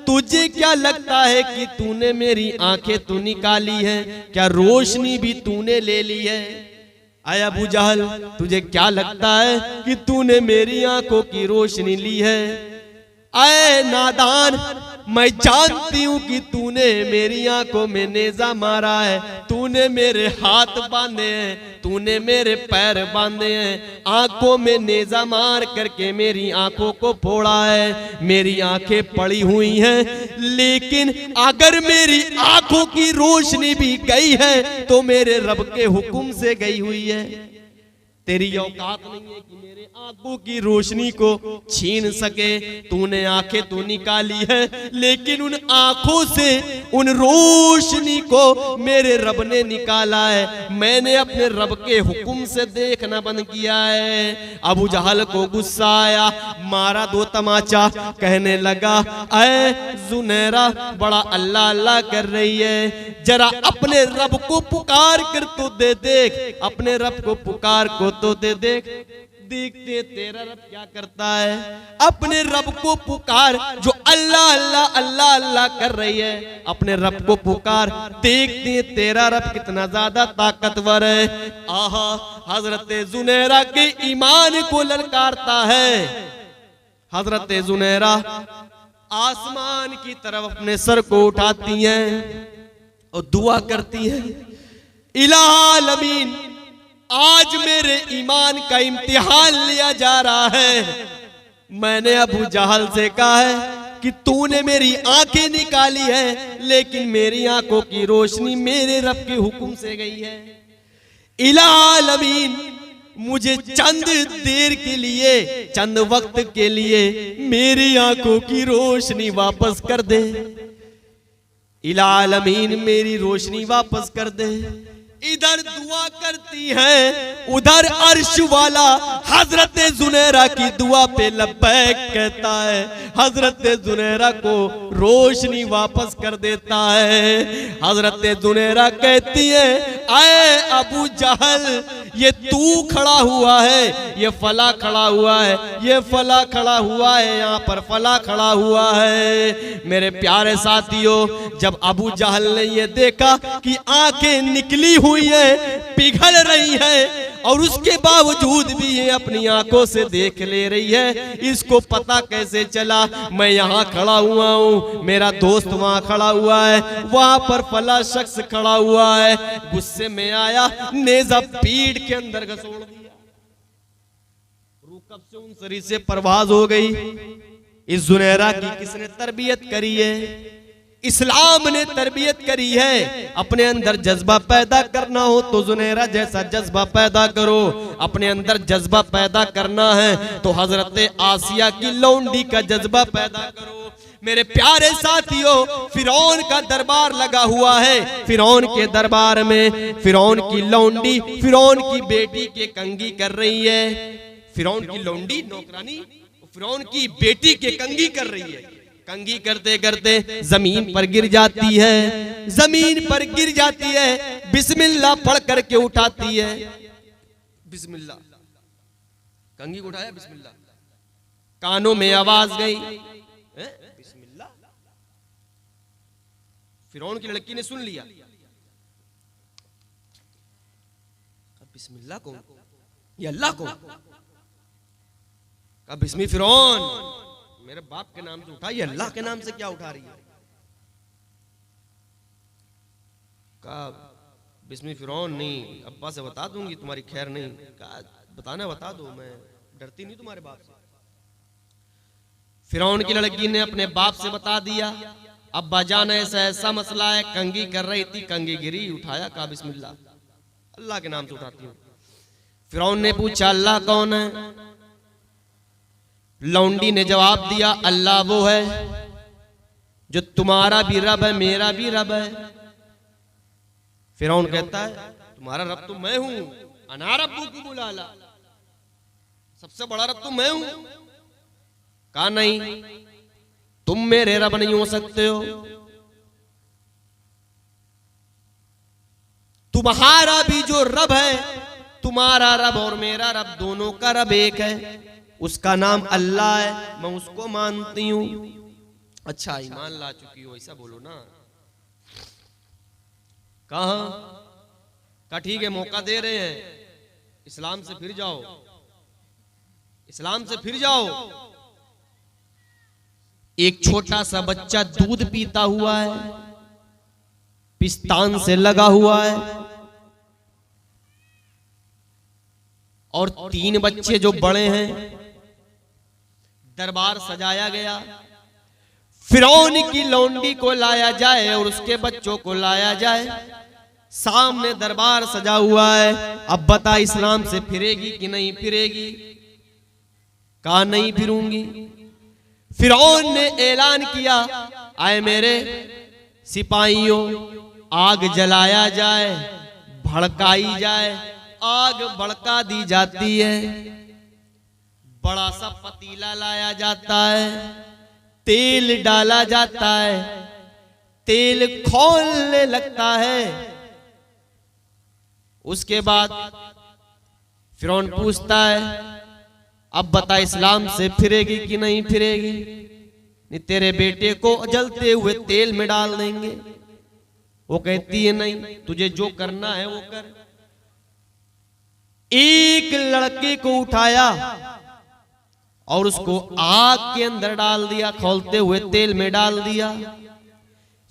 तुझे क्या लगता है कि तूने मेरी आंखें तो निकाली है, क्या रोशनी भी तूने ले ली है? आए अबू जहल तुझे क्या लगता है कि तूने मेरी आंखों की रोशनी ली है? आए नादान मैं जानती हूँ कि तूने मेरी आंखों में नेजा मारा है, तूने मेरे हाथ बांधे हैं, तूने मेरे पैर बांधे हैं, आंखों में नेजा मार करके मेरी आंखों को फोड़ा है, मेरी आंखें पड़ी हुई हैं, लेकिन अगर मेरी आंखों की रोशनी भी गई है तो मेरे रब के हुक्म से गई हुई है। तेरी औकात नहीं है कि मेरे आंखों की रोशनी को छीन सके। तूने आंखें तो निकाली है, लेकिन उन आंखों से उन रोशनी को मेरे रब ने निकाला है। मैंने अपने रब के हुक्म से देखना बंद किया है। अबू जहल को गुस्सा आया, मारा दो तमाचा, कहने लगा, ऐ जुनैरा बड़ा अल्लाह अल्लाह कर रही है, जरा अपने रब को पुकार कर तो दे देख, अपने रब को पुकार को तो दे देख। देखते तेरा रब क्या करता है। अपने रब को पुकार, जो अल्लाह अल्लाह अल्लाह अल्लाह कर रही है, अपने रब को पुकार, देखते तेरा रब कितना ज्यादा ताकतवर है। आहा, हजरत जुनैरा के ईमान को ललकारता है। हजरत जुनैरा आसमान की तरफ अपने सर को उठाती हैं और दुआ करती हैं, इलाह आमीन, आज मेरे ईमान का इम्तिहान लिया जा रहा है। मैंने अबू जहल से कहा है कि तूने मेरी आंखें निकाली है, लेकिन मेरी आंखों की रोशनी मेरे रब के हुक्म से गई है। इलाह आमीन, मुझे चंद देर के लिए, चंद वक्त के लिए मेरी आंखों की रोशनी वापस कर दे। इलाह आमीन, मेरी रोशनी वापस कर दे। इधर दुआ करती है, उधर अर्श वाला हजरत जुनैरा की दुआ पे लब्बैक कहता है। हजरत जुनैरा को रोशनी वापस कर देता है। हजरत जुनैरा कहती है, आए अबू जहल, ये तू खड़ा हुआ है, ये फला खड़ा हुआ है, ये फला खड़ा हुआ है, यहाँ पर फला खड़ा हुआ है। मेरे प्यारे साथियों, जब अबू जहल ने ये देखा कि आंखें निकली हुई है, पिघल रही है, और उसके बावजूद भी ये अपनी आंखों से देख ले रही है, इसको पता कैसे चला? मैं यहाँ खड़ा हुआ हूँ, मेरा दोस्त वहाँ खड़ा हुआ है, वहाँ पर फला शख्स खड़ा हुआ है। गुस्से में आया, नेजा पीठ के अंदर घसोड़ दिया, रूह कब से उन सरी से परवाज हो गई। इस जुनैरा की किसने तरबियत करी है? इस्लाम ने तरबियत करी है। अपने अंदर जज्बा पैदा करना हो तो जुनैरा जैसा जज्बा पैदा करो। अपने अंदर जज्बा पैदा करना है तो हजरत आसिया की लौंडी का जज्बा पैदा करो। मेरे प्यारे साथियों, फिरौन का दरबार लगा हुआ है। फिरौन के दरबार में फिरौन की लौंडी फिरौन की बेटी के कंगी कर रही है। फिरौन की लौंडी नौकरानी फिरौन की बेटी के कंगी कर रही है। कंगी करते करते जमीन पर गिर जाती है। जमीन पर गिर जाती है, बिस्मिल्लाह पढ़ करके उठाती है। बिस्मिल्लाह, कंगी को उठाया, बिस्मिल्लाह, कानों में आवाज गई, बिस्मिल्लाह। फिरौन की लड़की ने सुन लिया, बिस्मिल्लाह कौन? ये अल्लाह कौन? कहा बिस्मी फिरौन, मेरे बाप के नाम से उठा, ये अल्लाह के नाम से क्या उठा रही है? कहा बिस्मी फिरौन नहीं, अब्बा से बता दूंगी, तुम्हारी खैर नहीं। कहा बताना, बता दो, मैं डरती नहीं तुम्हारे बाप से। फिरौन की लड़की ने अपने बाप से बता दिया, अब्बा जान ऐसा ऐसा मसला है, कंगी कर रही थी, कंगी गिरी, उठाया, कहा बिस्मिल्लाह, अल्लाह के नाम से उठाती हूँ। फिरौन ने पूछा अल्लाह कौन है? लौंडी ने जवाब दिया, अल्लाह वो है जो तुम्हारा भी रब है, मेरा भी रब है। फिरौन कहता है तुम्हारा रब तो मैं हूं, अना रब्बुकुम बुलाला, सबसे बड़ा रब तो मैं हूं। कहा नहीं, तुम मेरे रब नहीं हो सकते हो, तुम्हारा भी जो रब है, तुम्हारा रब और मेरा रब दोनों का रब एक है, उसका नाम अल्लाह है, मैं उसको मानती हूं। अच्छा ईमान ला चुकी हो, ऐसा बोलो ना। कहा ठीक है, मौका दे रहे हैं, इस्लाम से फिर जाओ, इस्लाम से फिर जाओ। एक छोटा सा बच्चा दूध पीता हुआ है, पिस्तान से लगा हुआ है, और 3 बच्चे जो बड़े हैं। दरबार सजाया गया, फिरौन की लौंडी को लाया जाए और उसके बच्चों को लाया जाए। सामने दरबार सजा हुआ है। अब बता इस्लाम से फिरेगी कि नहीं फिरेगी? कहा नहीं फिरूंगी। फिरौन ने ऐलान किया, आए मेरे सिपाहियों, आग जलाया जाए, भड़काई जाए। आग भड़का दी जाती है। बड़ा सा पतीला लाया जाता है, तेल डाला जाता है, तेल खौलने लगता है। उसके बाद फिरौन पूछता है, अब बता इस्लाम से फिरेगी कि नहीं फिरेगी? नहीं, तेरे बेटे को जलते हुए तेल में डाल देंगे। वो कहती है नहीं, तुझे जो करना है वो कर। एक लड़के को उठाया और उसको आग के अंदर डाल दिया, खौलते हुए तेल में डाल दिया।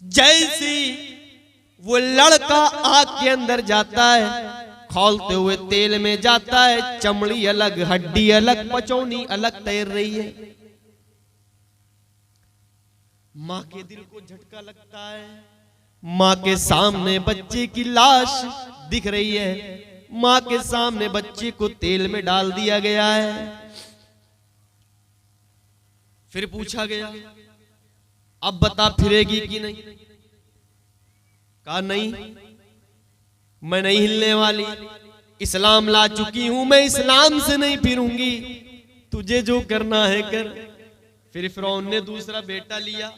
जैसे वो लड़का आग के अंदर जाता है, खौलते हुए तेल में जाता है, चमड़ी अलग, हड्डी अलग, पचौनी अलग तैर रही है। मां के दिल को झटका लगता है। मां के सामने बच्चे की लाश दिख रही है। मां के सामने बच्चे को तेल में डाल दिया गया है। फिर पूछा गया, अब बता फिरेगी कि नहीं? कहा नहीं, मैं नहीं हिलने वाली। इस्लाम ला चुकी हूं, मैं इस्लाम से नहीं फिरूंगी। तुझे जो करना है कर। फिर फिरौन ने दूसरा बेटा लिया।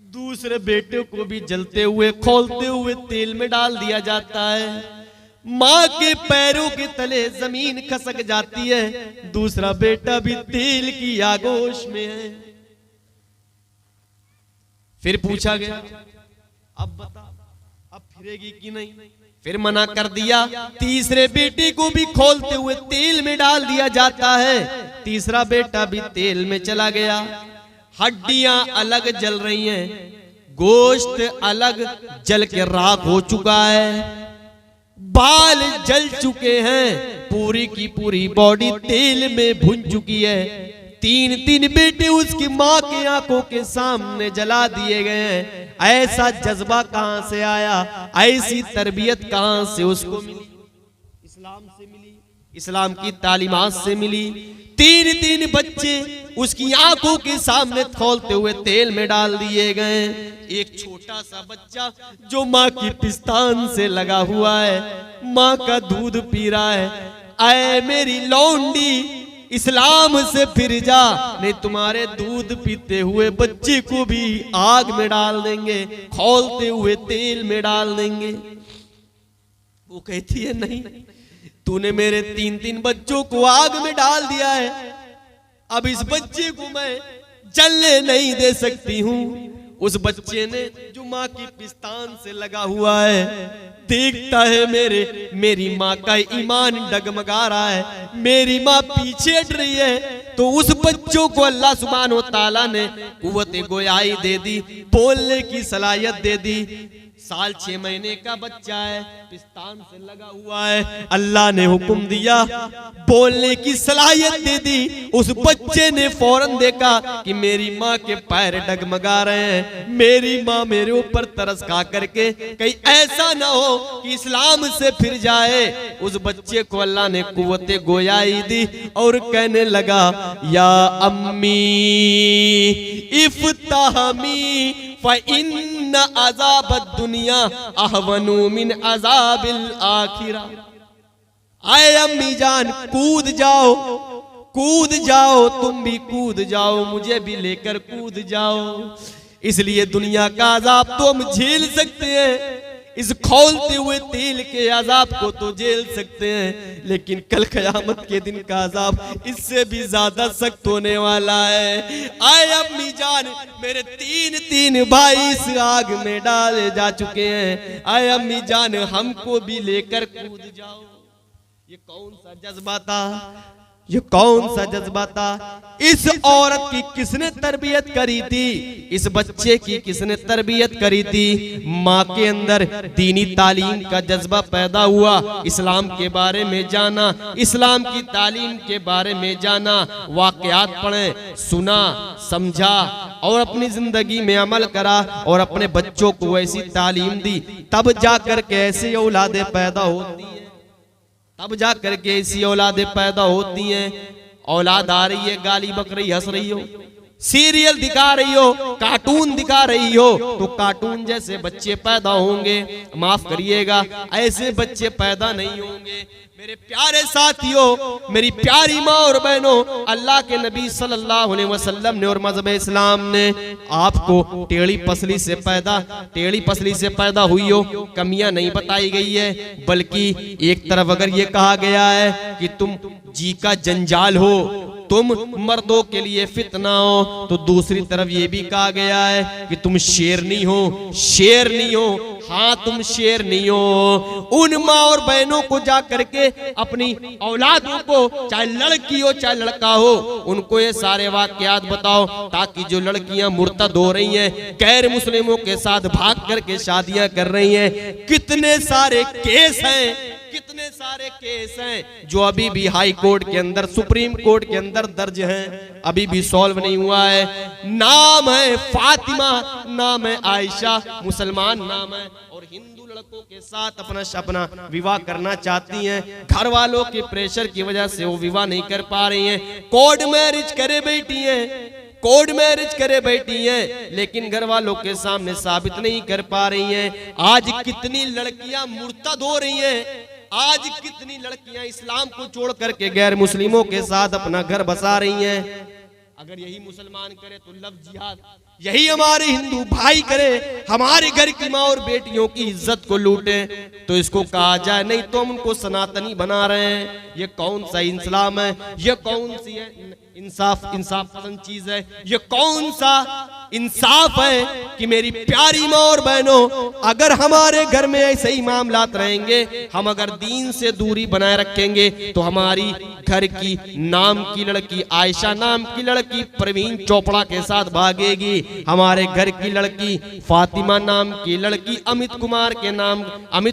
दूसरे बेटे को भी जलते हुए, खौलते हुए तेल में डाल दिया जाता है। मां के पैरों के तले जमीन खसक जाती है। दूसरा बेटा भी तेल की आगोश में है। फिर पूछा गया, अब बता, अब फिरेगी कि नहीं? फिर मना कर दिया। तीसरे बेटे को भी खौलते हुए तेल में डाल दिया जाता है। तीसरा बेटा भी तेल में चला गया। हड्डियां अलग जल रही हैं, गोश्त अलग जल के राख हो चुका है, बाल जल चुके हैं, पूरी की पूरी बॉडी तेल में भुन चुकी है। 3 बेटे उसकी मां की आंखों के सामने जला दिए गए हैं। ऐसा जज्बा कहां से आया? ऐसी तरबियत कहां से उसको मिली? इस्लाम से मिली, इस्लाम की तालीमात से मिली। 3 बच्चे उसकी आंखों के सामने खौलते हुए तेल में डाल दिए गए। एक छोटा सा बच्चा जो माँ की पिस्तान से लगा हुआ है, माँ का दूध पी रहा है। आए मेरी लौंडी, इस्लाम से फिर जा, नहीं तुम्हारे दूध पीते हुए बच्चे को भी आग में डाल देंगे, खौलते हुए तेल में डाल देंगे। वो कहती है नहीं, तूने मेरे 3 बच्चों को आग में डाल दिया है, अब इस बच्चे को मैं जलने नहीं दे सकती हूँ। उस बच्चे ने जो माँ की पिस्तान से लगा हुआ है, देखता है मेरी माँ का ईमान डगमगा रहा है, मेरी माँ पीछे हट रही है। तो उस बच्चों को अल्लाह सुब्हान व तआला ने कुव्वत गोयाई दे दी, बोलने की सलाहियत दे दी। 6 महीने का बच्चा है, पिस्तान से लगा हुआ है। अल्लाह ने हुक्म दिया, बोलने की सलाहियत दे दी। उस बच्चे ने फौरन देखा कि मेरी माँ के पैर डगमगा रहे हैं, मेरी माँ मेरे ऊपर तरस खा करके कहीं ऐसा ना हो कि इस्लाम से फिर जाए। उस बच्चे को अल्लाह ने कुव्वत गोयाई दी और कहने लगा, या अम्मी इफ्ताहमी फ़इन्न अज़ाबद दुनिया अहवनु मिन अज़ाबिल आखिरा। आए अम्मी जान, कूद जाओ, कूद जाओ, तुम भी कूद जाओ, मुझे भी लेकर कूद जाओ। इसलिए दुनिया का अजाब तो हम झेल सकते हैं, इस खौलते हुए तेल के अजाब को तो झेल सकते हैं, लेकिन कल क़यामत के दिन का अजाब इससे भी ज्यादा सख्त होने वाला है। आए अम्मी जान, मेरे 3 भाई इस आग में डाले जा चुके हैं। आए अम्मी जान, हमको भी लेकर कूद जाओ। ये कौन सा जज्बा था? ये कौन सा जज्बा था? इस औरत की किसने तरबियत करी थी? इस बच्चे की किसने तरबियत करी थी? माँ के अंदर दीनी तालीम का जज्बा पैदा हुआ, इस्लाम के बारे में जाना, इस्लाम की तालीम के बारे में जाना, वाकयात पढ़े, सुना, समझा और अपनी जिंदगी में अमल करा और अपने बच्चों को ऐसी तालीम दी, तब जाकर के ऐसी औलादें पैदा होती हैं, तब जाकर के ऐसी औलादें पैदा होती हैं। औलाद आ रही है, गाली बक रही, हंस रही हो, सीरियल दिखा रही हो, कार्टून दिखा रही हो, तो कार्टून जैसे बच्चे पैदा होंगे। माफ करिएगा, ऐसे बच्चे पैदा नहीं होंगे। मेरे प्यारे साथियों, मेरी प्यारी माँ और बहनों, अल्लाह के नबी सल्लल्लाहु अलैहि वसल्लम ने और मज़हब इस्लाम ने आपको टेढ़ी पसली से पैदा हुई हो, कमियां नहीं बताई गई है, बल्कि एक तरफ अगर ये कहा गया है कि तुम जी का जंजाल हो, तुम मर्दों के लिए फितना हो, तो दूसरी तरफ ये भी कहा गया है कि तुम शेरनी हो, शेरनी हो। हाँ, तुम शेर नहीं हो। उन माँ और बहनों को जा करके अपनी औलादों को, चाहे लड़की हो चाहे लड़का हो, उनको ये सारे वाकयात बताओ, ताकि जो लड़कियां मुर्तद हो रही हैं, गैर मुस्लिमों के साथ भाग करके शादियां कर रही हैं, कितने सारे केस हैं जो अभी भी हाई कोर्ट के अंदर, सुप्रीम कोर्ट के अंदर दर्ज हैं, अभी भी सॉल्व नहीं हुआ है। नाम है फातिमा, नाम है आयशा, मुसलमान नाम है, और हिंदू लड़कों के साथ अपना विवाह करना चाहती हैं। घर वालों के प्रेशर की वजह से वो विवाह नहीं कर पा रही हैं, कोर्ट मैरिज करे बैठी हैं, लेकिन घर वालों के सामने साबित नहीं कर पा रही हैं। आज कितनी लड़कियां मुर्तद हो रही हैं, आज कितनी लड़कियां इस्लाम को छोड़ करके गैर मुस्लिमों के साथ अपना घर बसा रही हैं। अगर यही मुसलमान करे तो लव जिहाद, यही हमारे हिंदू भाई करे, हमारे घर की माँ और बेटियों की इज्जत को लूटे, तो इसको कहा जाए नहीं तो हम उनको सनातनी बना रहे हैं। ये कौन सा इस्लाम है? ये कौन सी है इंसाफ पसंद चीज है? ये कौन सा इंसाफ है कि मेरी प्यारी माँ और बहनों, अगर हमारे घर में ऐसे ही मामलात रहेंगे, हम अगर दीन से दूरी बनाए रखेंगे, तो हमारी घर की नाम की लड़की, आयशा नाम की लड़की प्रवीण चोपड़ा के साथ भागेगी, हमारे घर की लड़की फातिमा नाम की लड़की अमित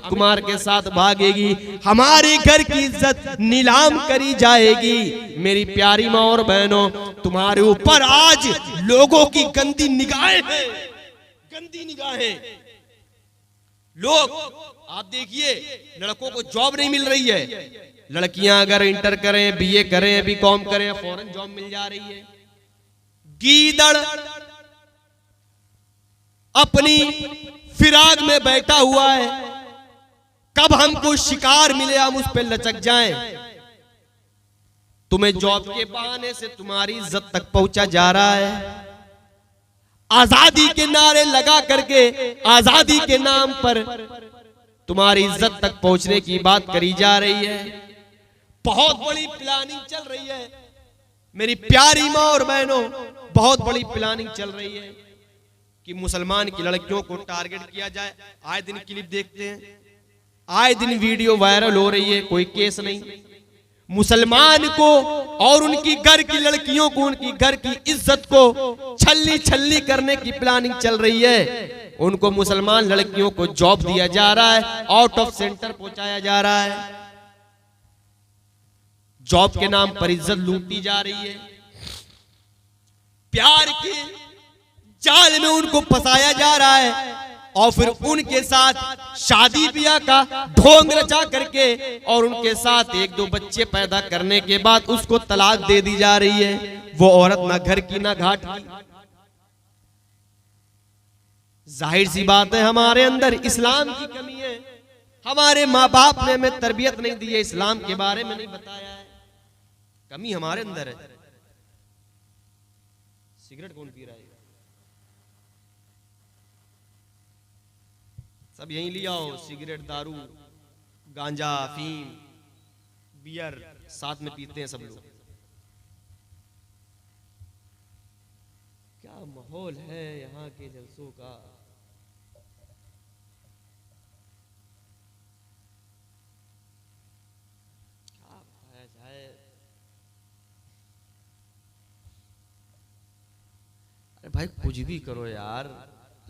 कुमार के साथ भागेगी, हमारे घर की इज्जत नीलाम करी जाएगी। मेरी प्यारी माँ और बहनों, तुम्हारे ऊपर आज लोगों की गंदी निगाहें हैं, गंदी निगाहें। लोग, आप देखिए, लड़कों को जॉब नहीं मिल रही है, लड़कियां अगर इंटर करें, बीए करें, बीकॉम करें, फौरन जॉब मिल जा रही है। गीदड़ अपनी फिराक में बैठा हुआ है, कब हमको शिकार मिले हम उस पे लचक जाएं। तुम्हें जॉब के बहाने से तुम्हारी इज्जत तक पहुंचा जा रहा है, आजादी के नारे लगा करके, आजादी के नाम पर तुम्हारी इज्जत तक पहुंचने की बात करी जा रही है। बहुत बड़ी प्लानिंग चल रही है मेरी प्यारी माँ और बहनों, बहुत बड़ी प्लानिंग चल रही है कि मुसलमान की लड़कियों को टारगेट किया जाए। आए दिन क्लिप देखते हैं, आए दिन वीडियो वायरल हो रही है, कोई केस नहीं। मुसलमान को और उनकी घर की लड़कियों को, उनकी घर की इज्जत को छल्ली करने की प्लानिंग चल रही है। उनको मुसलमान लड़कियों को जॉब दिया जा रहा है, आउट ऑफ सेंटर पहुंचाया जा रहा है, जॉब के नाम पर इज्जत लूटी जा रही है, प्यार के जाल में उनको फंसाया जा रहा है, और फिर उनके साथ शादी ब्याह का ढोंग रचा करके और उनके साथ एक दो बच्चे पैदा करने के बाद उसको तलाक दे दी जा रही है। वो औरत ना घर की ना घाट की। जाहिर सी बात है, हमारे अंदर इस्लाम की कमी है, हमारे माँ बाप ने हमें तरबियत नहीं दी है, इस्लाम के बारे में नहीं बताया है, कमी हमारे अंदर है। सिगरेट कौन पी रहा है? सब यहीं लिया हो, सिगरेट, दारू, गांजा, अफीम, बियर साथ में पीते हैं सब लोग। क्या माहौल है यहाँ के जलसों का। क्या बताया जाए, भाई कुछ भी करो यार,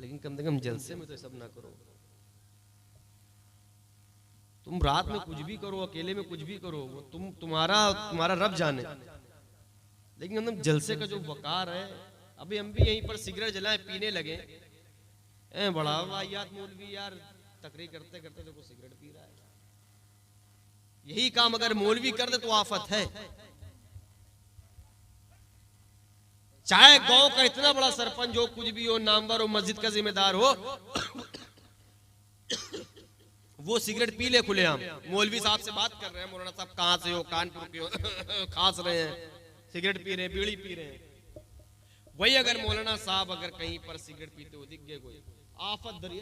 लेकिन कम से कम जलसे में तो सब ना करो। तुम रात में कुछ भी करो, अकेले में कुछ भी करो, वो तुम्हारा रब जाने, लेकिन एकदम जलसे का जो वकार है। अभी हम भी यहीं पर सिगरेट जलाए पीने लगे, बड़ा वाहियात मौलवी यार, तकरीर करते करते देखो सिगरेट पी रहा है। यही काम अगर मौलवी कर दे तो आफत है। चाहे गांव का इतना बड़ा सरपंच हो, कुछ भी हो, नामवर हो, मस्जिद का जिम्मेदार हो, वो सिगरेट पी ले खुलेआम, मौलवी साहब से बात कर रहे हैं, मौलाना साहब कहां से हो, कानपुर के हो, खास रहे हैं, सिगरेट पी रहे हैं, बीड़ी पी रहे हैं। वही अगर मौलाना साहब अगर कहीं पर सिगरेट पीते हो दिख गए कोई, आफत धरी,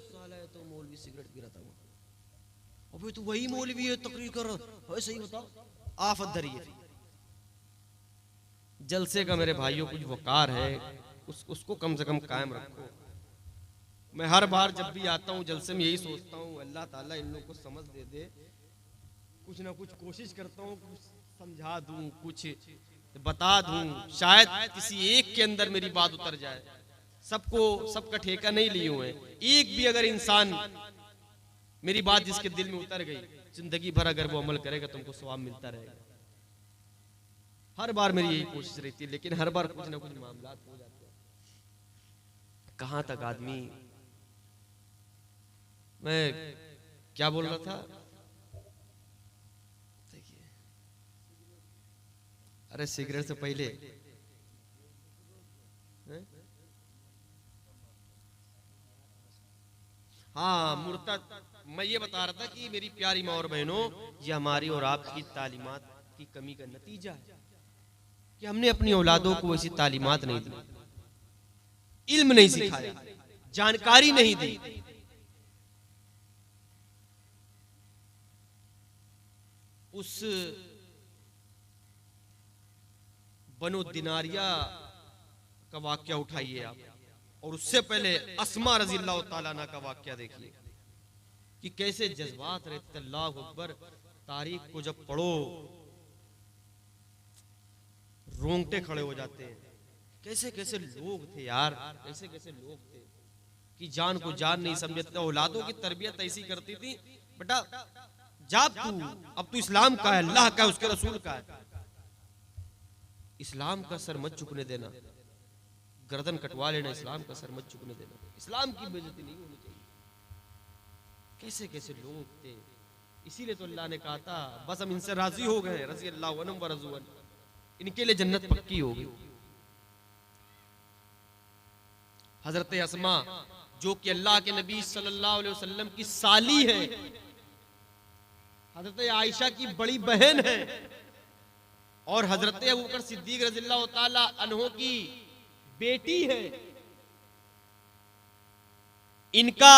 साला तो मौलवी सिगरेट पी रहा था, अबे तो वही मौलवी है, तकरीर कर रहा है, सही बताओ, आफत धरी है। जलसे का मेरे भाइयों कुछ वकार है, उसको कम से कम कायम रखो। मैं हर बार जब भी आता हूँ जलसे में यही सोचता हूँ, अल्लाह ताला इन लोगों को समझ दे दे, कुछ ना कुछ कोशिश करता हूँ, कुछ समझा दूं, कुछ बता दूं, शायद किसी एक के अंदर मेरी बात उतर जाए। सबका ठेका नहीं लिए हुए, एक भी अगर इंसान मेरी बात जिसके दिल में उतर गई, जिंदगी भर अगर वो अमल करेगा तुमको सवाब मिलता रहेगा। हर बार मेरी यही कोशिश रहती है, लेकिन हर बार कुछ ना कुछ मामला हो जाते हैं। कहां तक आदमी, मैं क्या बोल रहा था, देखिए, अरे सिगरेट से पहले हाँ मुर्तद, मैं ये बता रहा था कि मेरी प्यारी माँ और बहनों, ये हमारी और आपकी तालीमात की कमी का नतीजा है कि हमने अपनी औलादों को ऐसी तालीमात नहीं दी, इल्म नहीं सिखाया, जानकारी नहीं दी। उस बनो दिनारिया का वाक्या उठाइए आप, और उससे पहले अस्मा रज़ी अल्लाह ताला अन्हा का वाक्या देखिए कि कैसे जज्बात रहते। अल्लाह अकबर, तारीख को जब पढ़ो रोंगटे खड़े हो जाते हैं। कैसे कैसे लोग थे यार, कैसे कैसे लोग थे कि जान को जान नहीं समझते। औलादों की तरबियत ऐसी करती थी, बेटा जा तू, अब तू इस्लाम का है, अल्लाह का है, उसके रसूल का है, इस्लाम का सर मत झुकने देना, गर्दन कटवा लेना, इस्लाम का सर मत झुकने देना, इस्लाम की बेइज्जती नहीं होनी चाहिए। कैसे कैसे लोग थे, इसीलिए तो अल्लाह ने कहा था बस हम इनसे राजी हो गए, रज़ी अल्लाहु अन्हुम व रज़ू अन्हु, इनके लिए जन्नत पक्की होगी। हजरत अस्मा जो कि अल्लाह के नबी सल्लल्लाहु अलैहि वसल्लम की साली है, हजरत आयशा की बड़ी बहन है, और हजरत अबू बकर सिद्दीक रज़ियल्लाहु ताला अन्हु की बेटी है। इनका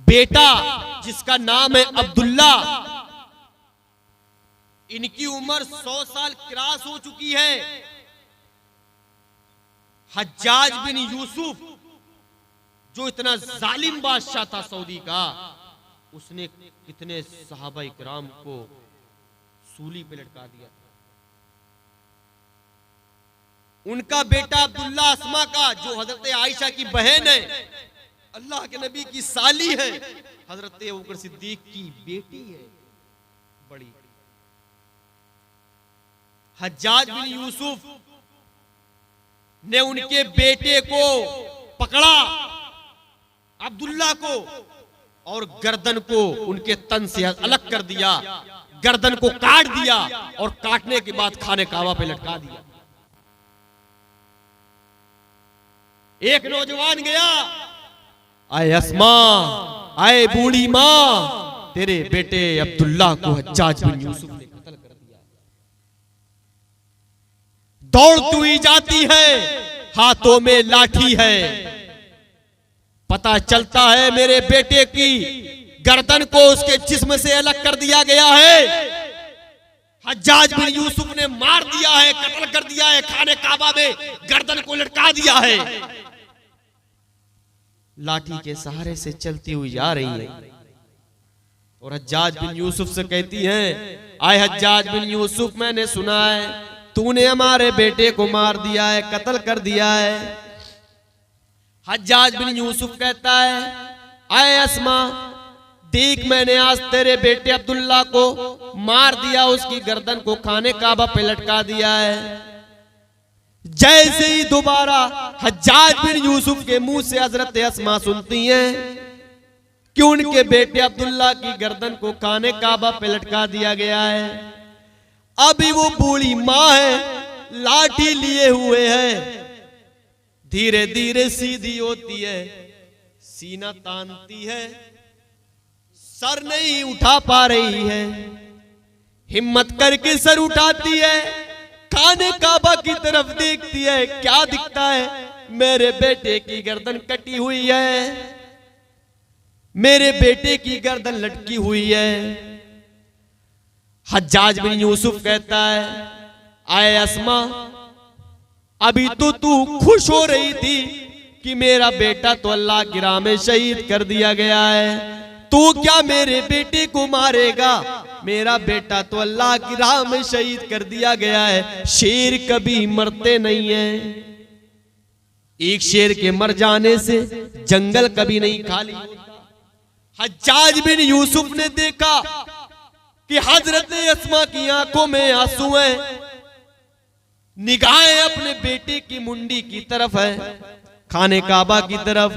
बेटा जिसका नाम है अब्दुल्ला, इनकी उम्र 100 साल क्रॉस हो चुकी है। हज्जाज बिन यूसुफ जो इतना जालिम बादशाह था सऊदी का, उसने कितने सहाबा इकराम को सूली पे लटका दिया। उनका बेटा अब्दुल्ला अस्मा का, जो हजरत आयशा की बहन है, अल्लाह के नबी की साली है, हजरत अबू बकर सिद्दीक की बेटी है बड़ी। हज्जाज बिन यूसुफ ने उनके बेटे को पकड़ा, अब्दुल्ला को, और गर्दन को उनके तन से अलग कर दिया, गर्दन को काट दिया, और काटने के बाद खाने काबा पे लटका दिया। एक नौजवान गया, आए अस्मा, आए बूढ़ी मां, तेरे बेटे अब्दुल्ला को हज्जाज बिन यूसुफ ने कत्ल कर दिया। दौड़ती हुई जाती है, हाथों में लाठी है, पता चलता है मेरे बेटे की गर्दन को उसके जिस्म से अलग कर दिया गया है, हज्जाज बिन यूसुफ ने मार दिया है, कत्ल कर दिया है, खाने काबा में गर्दन को लटका दिया है। लाठी के सहारे से चलती हुई जा रही है, और हज्जाज बिन यूसुफ से कहती है, आए हज्जाज बिन यूसुफ, मैंने सुना है तूने हमारे बेटे को मार दिया है, कत्ल कर दिया है। हज्जाज बिन यूसुफ कहता है, आए अस्मा, देख मैंने आज तेरे बेटे अब्दुल्ला को मार दिया, उसकी गर्दन को खाने काबा पे लटका दिया है। जैसे ही दोबारा हज्जाज बिन यूसुफ के मुंह से हजरत अस्मा सुनती हैं कि उनके बेटे अब्दुल्ला की गर्दन को खाने काबा पे लटका दिया गया है। अभी वो बूढ़ी माँ है, लाठी लिए हुए है, धीरे धीरे सीधी होती है, सीना तानती है, सर नहीं उठा पा रही है, हिम्मत करके सर उठाती है, खाने काबा की तरफ देखती है, क्या दिखता है? मेरे बेटे की गर्दन कटी हुई है, मेरे बेटे की गर्दन लटकी हुई है। हज्जाज बिन यूसुफ कहता है, आए अस्मा, अभी तो तू खुश हो रही थी कि मेरा बेटा तो अल्लाह की राह में शहीद कर दिया गया है, तू क्या मेरे बेटे को मारेगा? मेरा बेटा तो अल्लाह की राह में शहीद कर दिया गया है। शेर कभी मरते नहीं है, एक शेर के मर जाने से जंगल कभी नहीं खाली होता। हज्जाज बिन यूसुफ ने देखा कि हजरत अस्मा की आंखों में आंसू हैं, निगाहें अपने बेटे की मुंडी की तरफ है, खाने काबा की तरफ,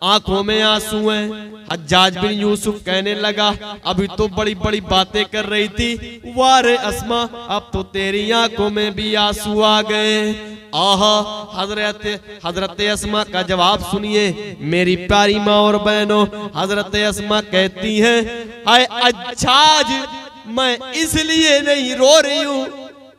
आंखों में आंसू हैं। हज्जाज बिन यूसुफ कहने लगा, अभी तो बड़ी बड़ी बातें कर रही थी, वारे अस्मा, अब तो तेरी आंखों में भी आंसू आ गए। आहा, हजरत अस्मा का जवाब सुनिए मेरी प्यारी माँ और बहनों। हजरत अस्मा कहती हैं, हाय हज्जाज, मैं इसलिए नहीं रो रही हूँ,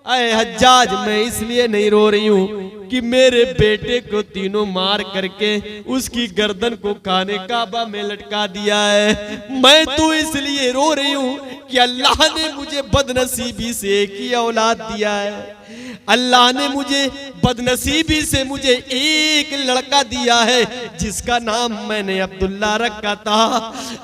अरे हज्जाज, मैं इसलिए नहीं रो रही हूँ कि मेरे बेटे को तीनों मार करके उसकी गर्दन को खाने काबा में लटका दिया है। मैं तो इसलिए रो रही हूँ कि अल्लाह ने मुझे बदनसीबी से एक ही औलाद दिया है, अल्लाह ने मुझे बदनसीबी से मुझे एक लड़का दिया है जिसका नाम मैंने अब्दुल्ला रखा था।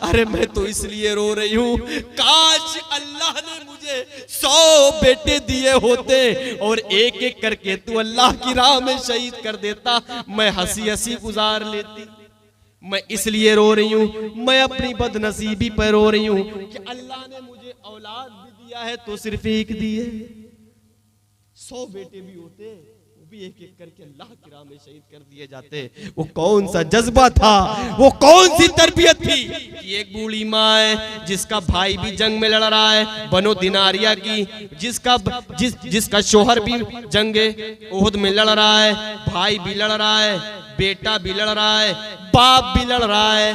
अरे मैं तो इसलिए रो रही हूँ, काश अल्लाह ने मुझे 100 बेटे दिए होते और एक एक करके तू अल्लाह की राह में शहीद कर देता, मैं हंसी हंसी गुजार लेती। मैं इसलिए रो रही हूँ, मैं अपनी बदनसीबी पर रो रही हूँ कि अल्लाह ने मुझे औलाद भी दिया है तो सिर्फ एक दी है, 100 बेटे भी होते वो भी एक एक करके अल्लाह की राह में शहीद कर दिए जाते। वो कौन सा जज्बा था, वो कौन सी तरबियत थी कि एक बूढ़ी माँ है जिसका भाई भी जंग में लड़ रहा है, बनो दिनारिया की, जिसका शोहर भी जंगे ओहद में लड़ रहा है, भाई भी लड़ रहा है, बेटा भी लड़ रहा है, बाप भी लड़ रहा है,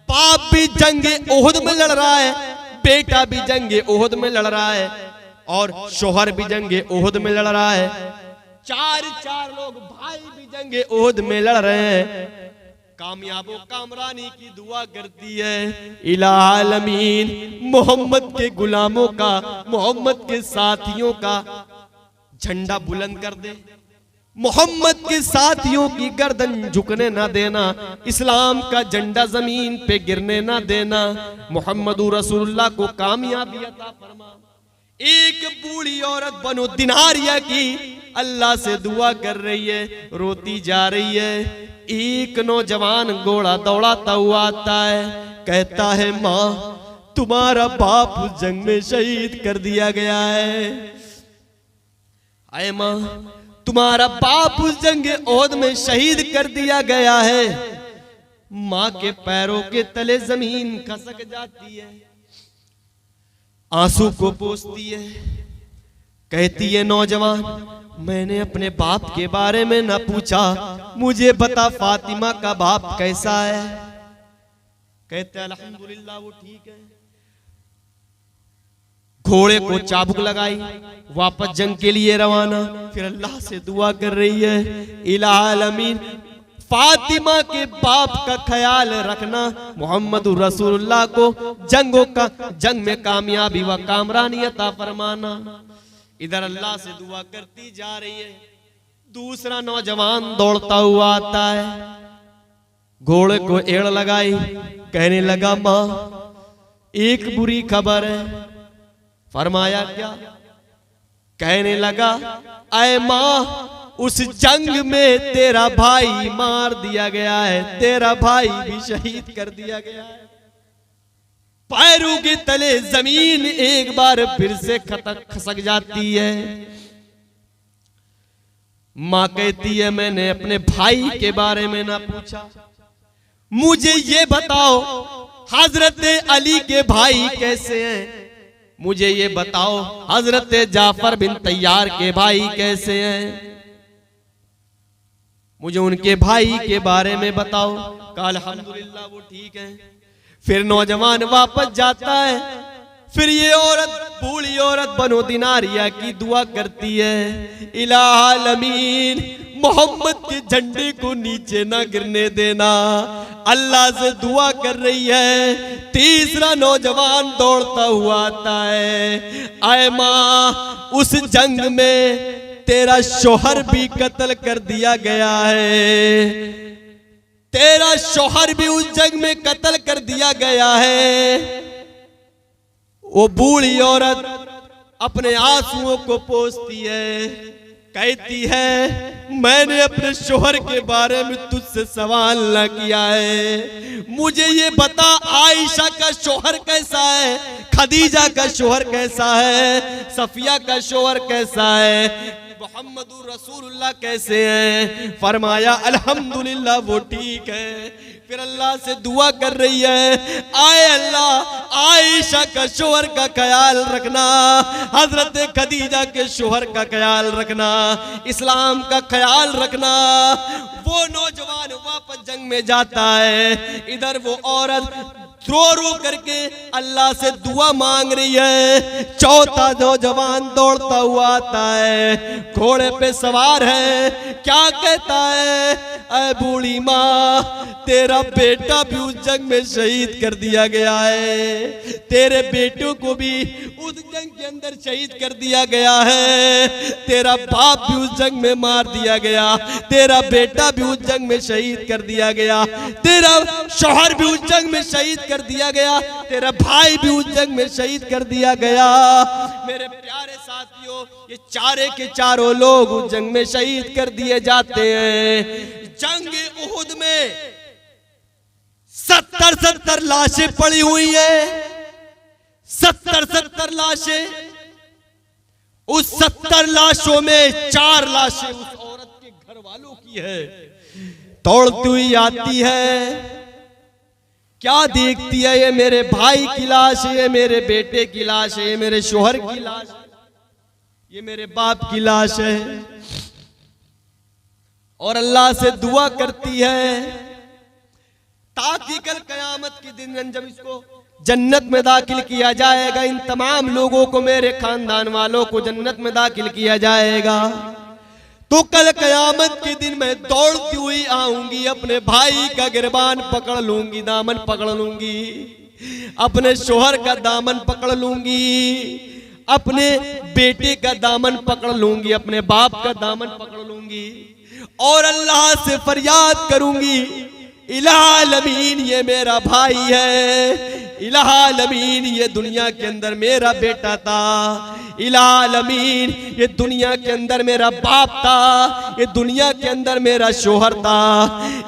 बाप भी जंगे ओहद में लड़ रहा है, बेटा भी जंगे ओहद में लड़ रहा है और शोहर भी जंगे ओहद में लड़ रहा है। चार लोग भाई भी जंगे ओहद में लड़ रहे हैं। कामयाबो कामरानी की दुआ करती है, इलामीन मोहम्मद के गुलामों का, मोहम्मद के साथियों का झंडा बुलंद कर दे, मोहम्मद के साथियों की गर्दन झुकने ना देना, इस्लाम का झंडा जमीन पे गिरने ना देना, मोहम्मदुर रसूलुल्लाह को कामयाबी अता फरमा। एक बूढ़ी औरत बनो दिनारिया की अल्लाह से दुआ कर रही है, रोती जा रही है। एक नौजवान घोड़ा दौड़ाता हुआ आता है, कहता है, माँ तुम्हारा बाप उस जंग में शहीद कर दिया गया है। आए माँ, तुम्हारा बाप उस जंग ओहद में शहीद कर दिया गया है। माँ के पैरों के तले जमीन खसक जाती है, आंसू को पोंछती है, कहती है, नौजवान मैंने अपने बाप के बारे में न पूछा, मुझे बता फातिमा का बाप कैसा है? कहते हैं अल्हम्दुलिल्लाह वो ठीक है। घोड़े को चाबुक लगाई, वापस जंग के लिए रवाना। फिर अल्लाह से दुआ कर रही है, इलामीन फातिमा के बाप का ख्याल रखना, मोहम्मद रसूलुल्लाह को जंग में कामयाबी व कामरानी अता फरमाना। इधर अल्लाह से दुआ करती जा रही है। दूसरा नौजवान दौड़ता हुआ आता है, घोड़े को एड़ लगाई, कहने लगा, माँ एक बुरी खबर है। फरमाया क्या? कहने लगा, ऐ माँ, उस जंग में तेरा भाई मार दिया गया है, तेरा भाई भी शहीद कर दिया गया है। पैरों के तले जमीन एक बार फिर से खसक जाती है। मां कहती है, मैंने अपने भाई के बारे में ना पूछा, मुझे ये बताओ हजरत अली के भाई कैसे हैं, मुझे ये बताओ हजरत जाफर बिन तैयार के भाई कैसे हैं, मुझे उनके भाई के बारे में बताओ। कहा अल्हम्दुलिल्लाह वो ठीक है। फिर नौजवान वापस जाता है। फिर ये औरत, बूढ़ी औरत बनो दिनारिया की दुआ करती है, इलाह अमीन, मोहम्मद के झंडे को नीचे ना गिरने देना। अल्लाह से दुआ कर रही है। तीसरा नौजवान दौड़ता हुआ आता है, आए माँ, उस जंग में तेरा शोहर भी कत्ल कर दिया गया है, तेरा शोहर भी उस जंग में कत्ल कर दिया गया है। वो बूढ़ी औरत अपने आंसुओं को पोंछती है, कहती है, मैंने अपने शोहर के बारे में तुझसे सवाल न किया है, मुझे ये बता आयशा का शोहर कैसा है, खदीजा का शोहर कैसा है, सफिया का शोहर कैसा है, मोहम्मदुर रसूलुल्लाह कैसे हैं। फरमाया अल्हम्दुलिल्लाह वो ठीक है। फिर अल्लाह से दुआ कर रही है, आए अल्लाह, आयशा का शोहर का ख्याल रखना, हजरत खदीजा के शोहर का ख्याल रखना, इस्लाम का ख्याल रखना। वो नौजवान वापस जंग में जाता है, इधर वो औरत रो रो करके अल्लाह से दुआ मांग रही है। चौथा नौजवान दौड़ता हुआ आता है, घोड़े पे सवार है, क्या कहता है, ऐ बूढ़ी माँ, तेरा बेटा भी उस जंग में शहीद कर दिया गया है, तेरे बेटों को भी उस जंग के अंदर शहीद कर दिया गया है, तेरा बाप भी उस जंग में मार दिया गया, तेरा बेटा भी उस जंग में शहीद कर दिया गया, तेरा शौहर भी उस जंग में शहीद कर दिया गया, तेरा भाई भी उस जंग में शहीद कर दिया गया। मेरे प्यारे साथियों, ये चारे के चारों लोग उस जंग में शहीद कर दिए जाते हैं। जंग उहुद में 70 लाशें पड़ी हुई है, 70 लाशें। उस 70 लाशों में 4 लाशें उस औरत के घर वालों की है। दौड़ती हुई आती है, क्या देखती है, ये मेरे भाई की लाश है, ये मेरे बेटे की लाश है, ये मेरे शोहर की लाश है, ये मेरे बाप की लाश है। और अल्लाह से दुआ करती है ताकि कल कयामत के दिन जब इसको जन्नत में दाखिल किया जाएगा, इन तमाम लोगों को, मेरे खानदान वालों को जन्नत में दाखिल किया जाएगा, तो कल कयामत के दिन मैं दौड़ती हुई आऊंगी, अपने भाई का गिरबान पकड़ लूंगी, दामन पकड़ लूंगी, अपने शोहर का दामन पकड़ लूंगी, अपने बेटे का दामन पकड़ लूंगी, अपने बाप का दामन पकड़ लूंगी और अल्लाह से फरियाद करूंगी, इलाह-ए-आलमीन, ये मेरा भाई है, इलाह-ए-आलमीन, ये दुनिया के अंदर मेरा बेटा था, इलाह-ए-आलमीन, ये दुनिया के अंदर मेरा बाप था, ये दुनिया के अंदर मेरा शोहर था,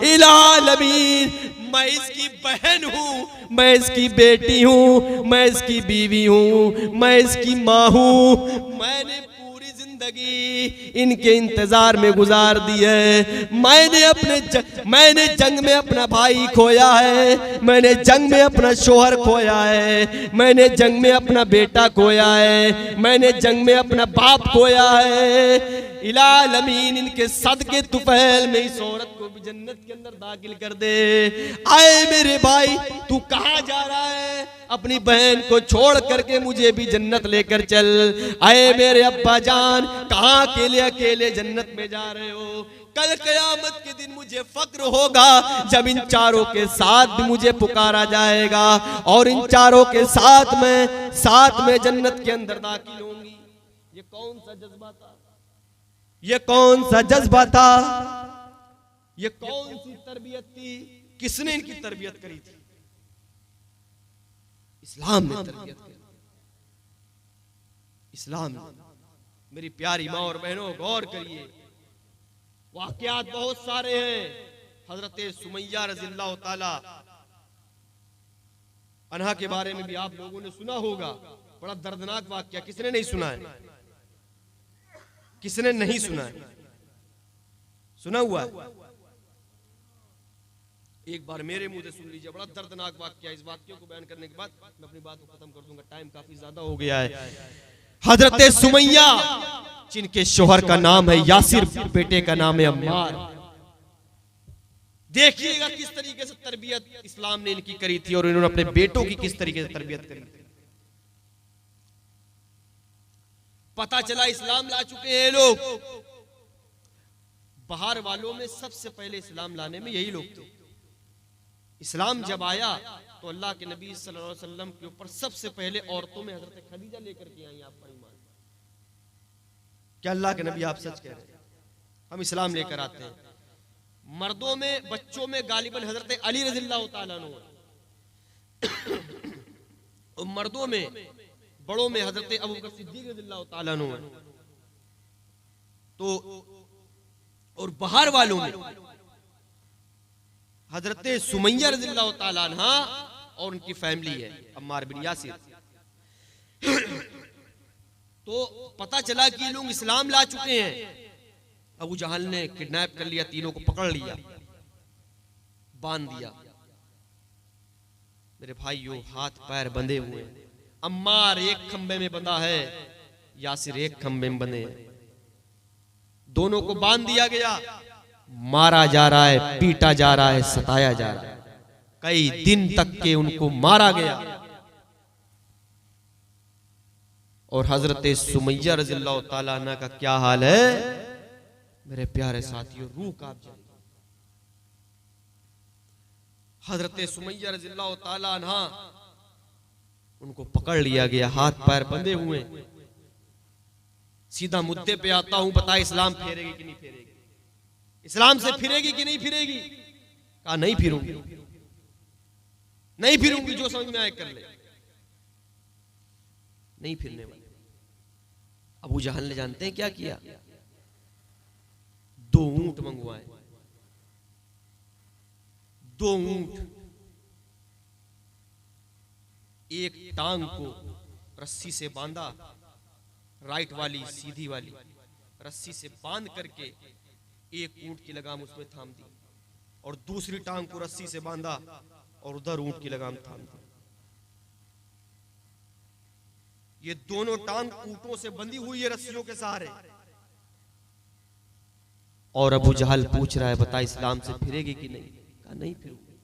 इलाह-ए-आलमीन, मैं इसकी बहन हूँ, मैं इसकी बेटी हूँ, मैं इसकी बीवी हूँ, मैं इसकी माँ हूँ। मैंने पूरी जिंदगी इनके इंतजार में गुजार दी है। मैंने जंग में अपना भाई खोया है, मैंने जंग में अपना शोहर खोया है, मैंने जंग में अपना बेटा खोया है, मैंने जंग में अपना बाप खोया है। इलाह-ए-आलमीन, इनके सदके तुफैल में इस औरत को भी जन्नत के अंदर दाखिल कर दे। आए मेरे भाई, तू कहाँ जा रहा है? अपनी बहन को छोड़ करके मुझे भी जन्नत लेकर चल। आए मेरे अब्बा जान, कहाँ अकेले अकेले जन्नत में जा रहे हो? कल कयामत के दिन मुझे फक्र होगा जब इन चारों के साथ भी मुझे पुकारा जाएगा और इन चारों के साथ में जन्नत के अंदर दाखिल होंगी। ये कौन सा जज्बा था? ये कौन सा जज्बा था? ये कौन सी तरबियत थी? किसने इनकी तरबियत करी थी? इस्लाम ने तरबियत करी। इस्लाम मेरी प्यारी माँ और बहनों, गौर करिए, वाकयात बहुत सारे हैं। हजरत सुमैया रज़ियल्लाहु ताला अन्हा के बारे में भी आप लोगों ने सुना होगा। बड़ा दर्दनाक वाकया, किसने नहीं सुना है? किसने नहीं सुना है? सुना हुआ है? एक बार मेरे मुंह से सुन लीजिए, बड़ा दर्दनाक वाकया। इस वाक्य को बयान करने के बाद मैं अपनी बात को खत्म कर दूंगा, टाइम काफी ज्यादा हो गया है। हजरत सुमैया, जिनके शोहर का नाम है यासिर, बेटे का नाम है अम्मार। देखिएगा किस तरीके से तरबियत इस्लाम ने इनकी करी थी और इन्होंने अपने बेटों की किस तरीके से तरबियत करी थी। पता चला इस्लाम ला चुके हैं लोग। बाहर वालों में सबसे पहले इस्लाम लाने में यही लोग थे। इस्लाम जब आया तो अल्लाह के नबी सल्लल्लाहु अलैहि वसल्लम के ऊपर सबसे पहले औरतों में हजरत खदीजा लेकर के आई आपका ईमान। क्या अल्लाह के नबी आप सच कह रहे हैं? हम इस्लाम लेकर आते हैं। मर्दों में, बच्चों में गालिबन हजरत अली रज़ियल्लाहु ताला अन्हु, और मर्दों में बड़ों में हजरत अबू बकर सिद्दीक रज़ियल्लाहु ताला अन्हु। तो और बाहर वालों में हजरत सुमैया रज़ियल्लाहु ताला अन्हा और उनकी फैमिली है, अम्मार बिन यासिर। तो पता चला कि ये लोग इस्लाम ला चुके हैं। अबू जहल ने किडनैप कर लिया, तीनों को पकड़ लिया, बांध दिया। मेरे भाइयों, हाथ पैर बंधे हुए, अम्मार एक खंबे में बंधा है, यासिर एक खंबे में बंधे हैं। दोनों को बांध दिया गया, मारा जा रहा है, पीटा जा रहा है, सताया जा रहा है। कई दिन तक के उनको मारा गया। और हजरत सुमैया रज़ियल्लाहु ताला अन्हा का क्या हाल है मेरे प्यारे साथियों, रूह कांप जाएगी। हजरत सुमैया रज़ियल्लाहु ताला अन्हा, उनको पकड़ लिया गया, हाथ पैर बंधे हुए। सीधा मुद्दे पे आता हूं, बता इस्लाम फेरेगी कि नहीं फेरेगी? इस्लाम से फिरेगी कि नहीं फिरेगी? कहा नहीं फिरूंगी, नहीं फिरूंगी, जो समझ में आए कर ले। नहीं फिरने वाली। अबू जहल ने जानते हैं क्या किया? 2 ऊंट मंगवाए, 2 ऊंट, एक टांग को रस्सी से बांधा, राइट वाली सीधी वाली रस्सी से बांध करके एक ऊंट की लगाम उसमें थाम दी, और दूसरी टांग को रस्सी से बांधा और उधर ऊंट की लगाम थाम दी। ये दोनों टांग ऊंटों से बंधी हुई है रस्सियों के सहारे। और अबू जहल पूछ रहा है, बता इस्लाम से फिरेगी कि नहीं? कहा नहीं फिरूंगी।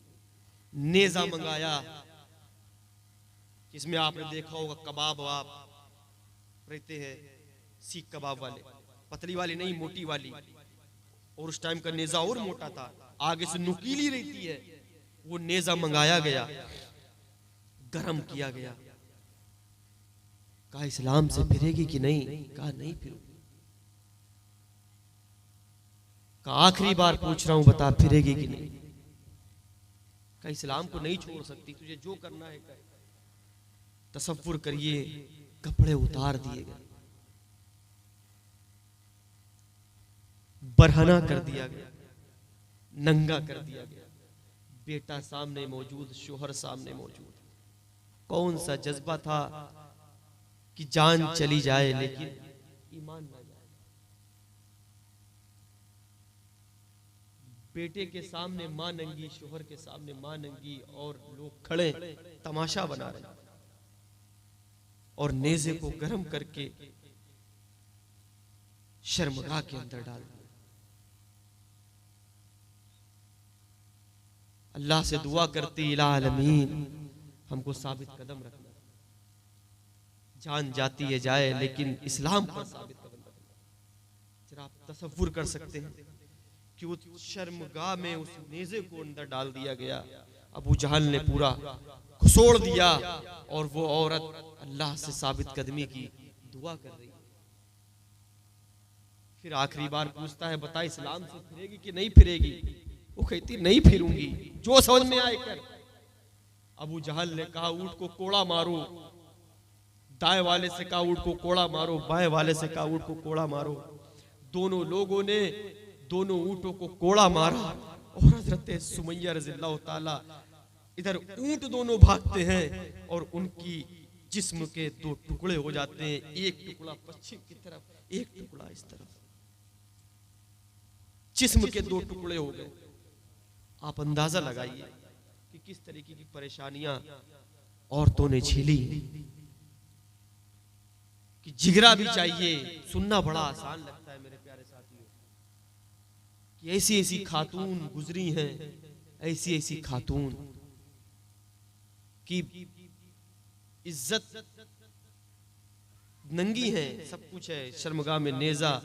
नेजा मंगाया, जिसमें आपने देखा होगा कबाब वाब रहते हैं, सीख कबाब वाले, पतली वाली नहीं, मोटी वाली। और उस टाइम का नेजा और मोटा था, आगे से नुकीली रहती है। वो नेजा मंगाया गया, गरम किया गया। कहा इस्लाम से फिरेगी कि नहीं? कहा नहीं फिरूंगी। कहा आखिरी बार पूछ रहा हूं, बता फिरेगी कि नहीं? कहा इस्लाम को नहीं छोड़ सकती, तुझे जो करना है कर। तसव्वुर करिए, कपड़े उतार दिए गए, बरहना कर दिया गया, नंगा कर दिया गया। बेटा सामने मौजूद, शोहर सामने मौजूद। कौन सा जज्बा था कि जान चली जाए लेकिन ईमान ना जाए। बेटे के सामने मां नंगी, शोहर के सामने मां नंगी, और लोग खड़े तमाशा बना रहे, और नेज़े को गर्म करके शर्मगाह के अंदर डाल दिया। अल्लाह से दुआ करती, इलाह आलमीन हमको साबित कदम रखना। जान जाती है जाए, लेकिन इस्लाम पर साबित कदम रखना। जरा आप तसव्वुर कर सकते हैं कि उस शर्मगाह में उस नेज़े को अंदर डाल दिया गया। अबू जहल ने पूरा घुसोड़ दिया, और वो औरत अल्लाह से साबित कदमी की दुआ कर रही है। फिर आखिरी बार पूछता है, बता इस्लाम से फिरेगी कि नहीं फिरेगी? वो कहती नहीं फिरूंगी, जो समझ में आए कर। अबू जहल ने कहा ऊंट को कोड़ा मारो, दाएं वाले से कहा ऊँट को कोड़ा मारो, बाएं वाले से कहा ऊँट को कोड़ा मारो। दोनों लोगों ने दोनों ऊँटों को कोड़ा मारा और हजरत सुमैया रज़ियल्लाहु ताला इधर ऊँट दोनों भागते हैं और उनकी जिस्म के दो टुकड़े हो जाते हैं, एक टुकड़ा पश्चिम की तरफ, एक टुकड़ा इस तरफ, जिस्म के दो टुकड़े हो गए। आप अंदाजा लगाइए कि किस तरीके की परेशानियां औरतों ने झेली, कि जिगरा भी चाहिए। सुनना बड़ा आसान लगता है मेरे प्यारे साथियों कि ऐसी ऐसी खातून गुजरी हैं, ऐसी ऐसी खातून की इज्जत नंगी है, सब कुछ है, शर्मगाह में नेजा